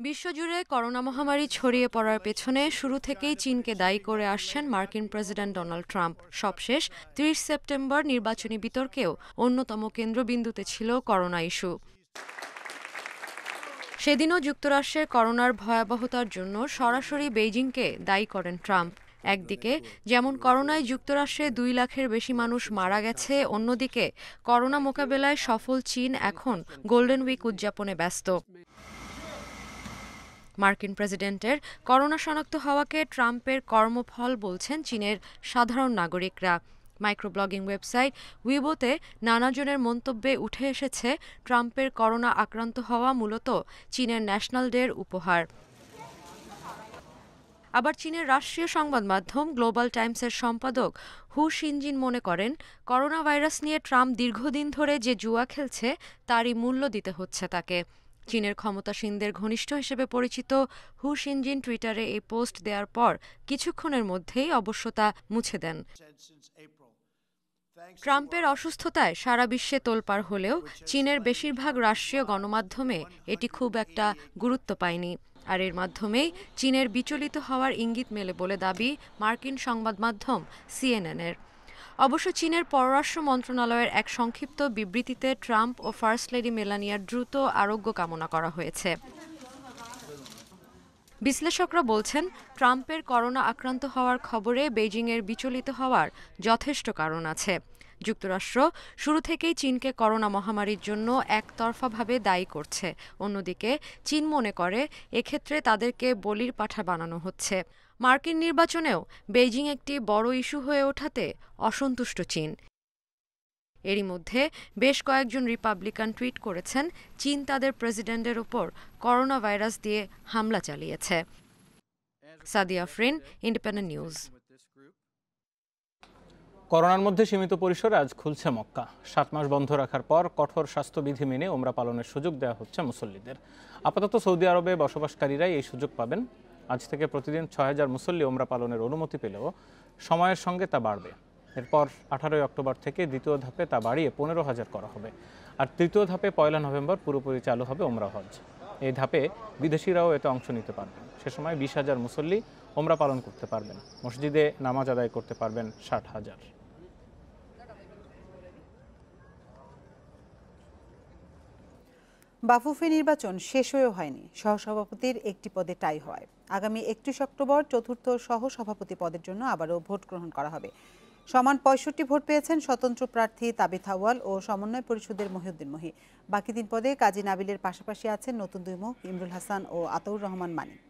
বিশ্বজুড়ে করোনা মহামারী ছড়িয়ে পড়ার পেছনে শুরু থেকেই চীনকে দায়ী করে আসছেন মার্কিন প্রেসিডেন্ট ডোনাল্ড ট্রাম্প। সবশেষ 30 সেপ্টেম্বর নির্বাচনী বিতর্কেও অন্যতম কেন্দ্রবিন্দুতে ছিল করোনা ইস্যু। সেদিনও যুক্তরাষ্ট্রের করোনার ভয়াবহতার জন্য সরাসরি বেইজিংকে দায়ী করেন ট্রাম্প। একদিকে যেমন করোনায় যুক্তরাষ্ট্রে 2 লাখের বেশি মানুষ মারা গেছে, অন্যদিকে করোনা মোকাবেলায় সফল চীন এখন গোল্ডেন উইক উদযাপনে ব্যস্ত। মার্কিন প্রেসিডেন্টের করোনা শনাক্ত হওয়াকে ট্রাম্পের কর্মফল বলছেন চীনের সাধারণ নাগরিকরা। মাইক্রোব্লগিং ওয়েবসাইট উইবোতে নানাজনের মন্তব্যে উঠে এসেছে ট্রাম্পের করোনা আক্রান্ত হওয়া মূলত চীনের ন্যাশনাল ডের উপহার। আবার চীনের রাষ্ট্রীয় সংবাদ মাধ্যম গ্লোবাল টাইমসের সম্পাদক হু শিনজিন মনে করেন করোনা ভাইরাস নিয়ে ট্রাম্প দীর্ঘদিন ধরে যে জুয়া খেলছে তারই মূল্য দিতে হচ্ছে তাকে। চীনের ক্ষমতাসীনদের ঘনিষ্ঠ হিসেবে পরিচিত হু শিনজিন টুইটারে এই পোস্ট দেওয়ার পর কিছুক্ষণের মধ্যেই অবশ্য তা মুছে দেন। ট্রাম্পের অসুস্থতায় সারা বিশ্বে তোলপাড় হলেও চীনের বেশিরভাগ রাষ্ট্রীয় গণমাধ্যমে এটি খুব একটা গুরুত্ব পায়নি। আর এর মাধ্যমেই চীনের বিচলিত হওয়ার ইঙ্গিত মেলে বলে দাবি মার্কিন সংবাদ মাধ্যম সিএনএনের। অবশ্য চীনের পররাষ্ট্র মন্ত্রণালয়ের এক সংক্ষিপ্ত বিবৃতিতে ট্রাম্প ও ফার্স্ট লেডি মেলানিয়ার দ্রুত আরোগ্য কামনা করা হয়েছে। বিশ্লেষকরা বলছেন, ট্রাম্পের করোনা আক্রান্ত হওয়ার খবরে বেইজিংয়ের বিচলিত হওয়ার যথেষ্ট কারণ আছে। যুক্তরাষ্ট্র শুরু থেকেই চীনকে করোনা মহামারীর জন্য একতরফাভাবে দায়ী করছে। অন্যদিকে চীন মনে করে এক্ষেত্রে তাদেরকে বলির পাঠা বানানো হচ্ছে। মার্কিন নির্বাচনেও বেইজিং একটি বড় ইস্যু হয়ে ওঠাতে অসন্তুষ্ট চীন। এরই মধ্যে বেশ কয়েকজন রিপাবলিকান টুইট করেছেন চীন তাদের প্রেসিডেন্টের ওপর করোনা ভাইরাস দিয়ে হামলা চালিয়েছে। Sadia Afrin, independent news. করোনার মধ্যে সীমিত পরিসরে আজ খুলছে মক্কা। 7 মাস বন্ধ রাখার পর কঠোর স্বাস্থ্যবিধি মেনে ওমরা পালনের সুযোগ দেওয়া হচ্ছে মুসল্লিদের। আপাতত সৌদি আরবে বসবাসকারীরাই এই সুযোগ পাবেন। আজ থেকে প্রতিদিন 6000 মুসল্লি ওমরা পালনের অনুমতি পেলেও সময়ের সঙ্গে তা বাড়বে। এরপর 18 অক্টোবর থেকে দ্বিতীয় ধাপে তা বাড়িয়ে 15,000 করা হবে। আর তৃতীয় ধাপে 1 নভেম্বর পুরোপুরি চালু হবে ওমরা হজ। এই ধাপে বিদেশিরাও এতে অংশ নিতে পারবেন। সে সময় 20,000 মুসল্লি ওমরা পালন করতে পারবেন। মসজিদে নামাজ আদায় করতে পারবেন 60,000। বাফুফে নির্বাচন শেষ হয়েও হয়নি। সহসভাপতির একটি পদে টাই হয়। আগামী 31 অক্টোবর চতুর্থ সহসভাপতি পদের জন্য আবারও ভোট গ্রহণ করা হবে। সমান 65 ভোট পেয়েছেন স্বতন্ত্র প্রার্থী তাবিথ আউয়াল ও সমন্বয় পরিষদের মহিউদ্দিন মহি। বাকি 3 পদে কাজী নাবিলের পাশাপাশি আছেন নতুন 2 মুখ ইমরুল হাসান ও আতাউর রহমান মানিক।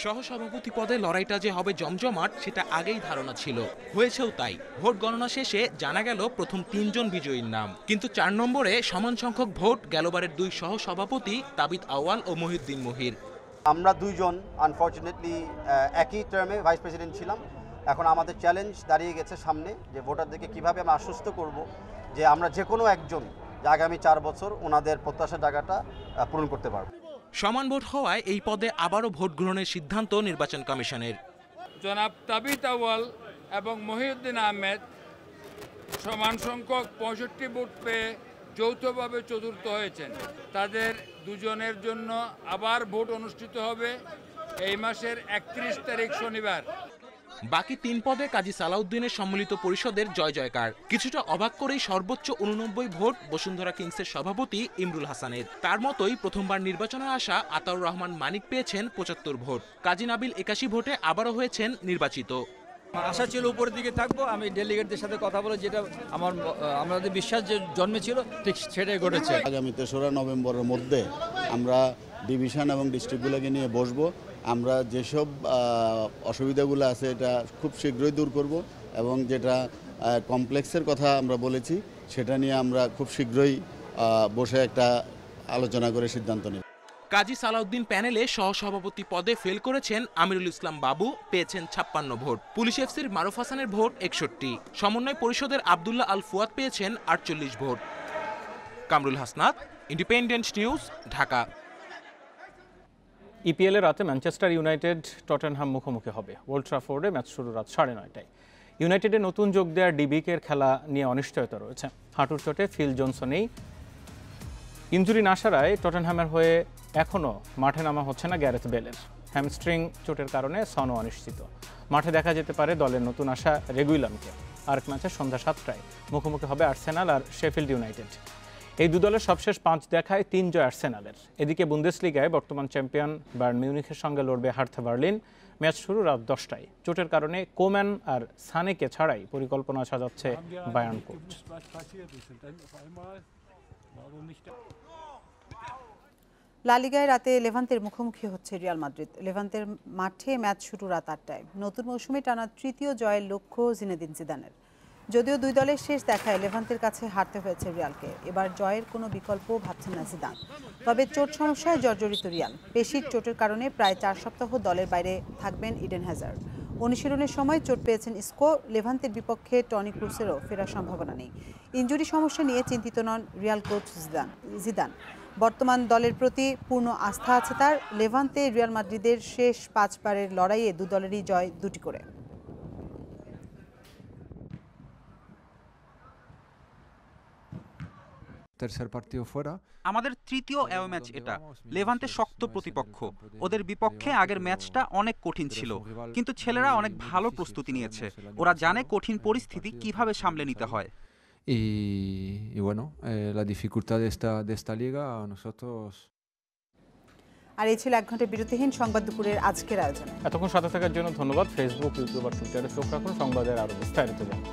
সহসভাপতি পদে লড়াইটা যে হবে জমজমাট সেটা আগেই ধারণা ছিল, হয়েছেও তাই। ভোট গণনা শেষে জানা গেল প্রথম 3 জন বিজয়ীর নাম, কিন্তু 4 নম্বরে সমান সংখ্যক ভোট গেলবারের 2 সহসভাপতি তাবিথ আউয়াল ও মহিউদ্দিন মহির। আমরা 2 জন আনফর্চুনেটলি একই টার্মে ভাইস প্রেসিডেন্ট ছিলাম। এখন আমাদের চ্যালেঞ্জ দাঁড়িয়ে গেছে সামনে যে ভোটারদেরকে কিভাবে আমরা আশ্বস্ত করব যে আমরা যে কোনো একজন যে আগামী 4 বছর ওনাদের প্রত্যাশার জায়গাটা পূরণ করতে পারব। সমান ভোট হওয়ায় এই পদে আবারও ভোট গ্রহণের সিদ্ধান্ত নির্বাচন কমিশনের। জনাব তাবিথ আউয়াল এবং মহিউদ্দিন আহমেদ সমান সংখ্যক 65 ভোট পেয়ে যৌথভাবে চতুর্থ হয়েছেন। তাদের দুজনের জন্য আবার ভোট অনুষ্ঠিত হবে এই মাসের 31 তারিখ শনিবার। বাকি 3 পদে কাজী সালাউদ্দিনের সম্মিলিত পরিষদের জয় জয়কার। কিছুটা অবাক করেই সর্বোচ্চ 89 ভোট বসুন্ধরা কিংসের সভাপতি ইমরুল হাসানের। তার মতোই প্রথমবার নির্বাচনে আসা আতাউর রহমান মানিক পেয়েছেন 75 ভোট। কাজী নাবিল 81 ভোটে আবারও হয়েছেন নির্বাচিত। আশা ছিল উপরের দিকে থাকবো। আমি ডেলিগেটদের সাথে কথা বলে যেটা আমাদের বিশ্বাস যে জন্মেছিল ঠিক সেটাই ঘটেছে। আগামী 3রা নভেম্বরের মধ্যে আমরা ডিভিশন এবং ডিস্ট্রিক্টগুলোকে নিয়ে বসবো। আমরা যেসব অসুবিধাগুলো আছে এটা খুব শীঘ্রই দূর করব এবং যেটা কমপ্লেক্সের কথা আমরা বলেছি সেটা নিয়ে আমরা খুব শীঘ্রই বসে একটা আলোচনা করে সিদ্ধান্ত নেব। কাজী সালাউদ্দিন প্যানেলে সহসভাপতি পদে ফেল করেছেন আমিরুল ইসলাম বাবু, পেয়েছেন 56 ভোট। পুলিশ এফসির মারুফ হাসানের ভোট 61। সমন্বয় পরিষদের আব্দুল্লাহ আল ফুয়াদ পেয়েছেন 48 ভোট। কামরুল হাসনাত, ইন্ডিপেন্ডেন্ট নিউজ, ঢাকা। ইপিএলে রাতে ম্যানচেস্টার ইউনাইটেড টটেনহাম মুখোমুখি হবে। ওল্ড ট্রাফোর্ডে ম্যাচ শুরু রাত 9:30টায়। ইউনাইটেডের নতুন যোগ দেওয়া ডিবিকের খেলা নিয়ে অনিশ্চয়তা রয়েছে। হাঁটুর চোটে ফিল জনসন নেই। ইনজুরি না সারায় টটেনহ্যামের হয়ে এখনও মাঠে নামা হচ্ছে না গ্যারেথ বেলের। হ্যামস্ট্রিং চোটের কারণে সনও অনিশ্চিত। মাঠে দেখা যেতে পারে দলের নতুন আসা রেগুইলামকে। আরেক ম্যাচে সন্ধ্যা 7টায় মুখোমুখি হবে আর্সেনাল আর শেফিল্ড ইউনাইটেড। এই 2 দলের সবশেষ 5 দেখায় 3 জয় আর্সেনালের। এদিকে বুন্দেসলিগায় বর্তমান চ্যাম্পিয়ন বায়ার্ন মিউনিখের সঙ্গে লড়বে হার্থা বার্লিন। ম্যাচ শুরু রাত 10টায়। চোটের কারণে কোম্যান আর সানেকে ছাড়াই পরিকল্পনা সাজাচ্ছে বায়ার্ন কোচ। লা লিগায় রাতে লেভান্তের মুখোমুখি হচ্ছে রিয়াল মাদ্রিদ। লেভান্তের মাঠে ম্যাচ শুরু রাত 8টায়। নতুন মৌসুমে টানা 3য় জয়ের লক্ষ্য জিনেদিন জিদানের। যদিও 2 দলের শেষ দেখায় লেভান্তের কাছে হারতে হয়েছে রিয়ালকে। এবার জয়ের কোনো বিকল্প ভাবছেন না জিদান। তবে চোট সমস্যায় জর্জরিত রিয়াল। পেশির চোটের কারণে প্রায় 4 সপ্তাহ দলের বাইরে থাকবেন ইডেন হ্যাজার্ড। অনুশীলনের সময় চোট পেয়েছেন ইস্কো। লেভান্তের বিপক্ষে টনি ক্রুসেরও ফেরার সম্ভাবনা নেই। ইনজুরি সমস্যা নিয়ে চিন্তিত নন রিয়াল কোচ জিদান। বর্তমান দলের প্রতি পূর্ণ আস্থা আছে তার। লেভান্তে রিয়াল মাদ্রিদের শেষ 5 বারের লড়াইয়ে 2 দলেরই জয় 2টি করে। আমাদের 3য় অ্যাওয়ে ম্যাচ এটা। লেভান্তে শক্ত প্রতিপক্ষ। ওদের বিপক্ষে আগের ম্যাচটা অনেক কঠিন ছিল, কিন্তু ছেলেরা অনেক ভালো প্রস্তুতি নিয়েছে। ওরা জানে কঠিন পরিস্থিতি কিভাবে সামলে নিতে হয়। Y bueno, la dificultad de esta liga a nosotros. আর এই ছিল 1 ঘন্টা বিরতিহীন সংবাদ দুপুরের আজকের আয়োজন। এতক্ষণ সাথে থাকার জন্য ধন্যবাদ। ফেসবুক, ইউটিউব আর টুইটারে চোখ রাখুন, সংবাদের আরো বিস্তারিত জানতে।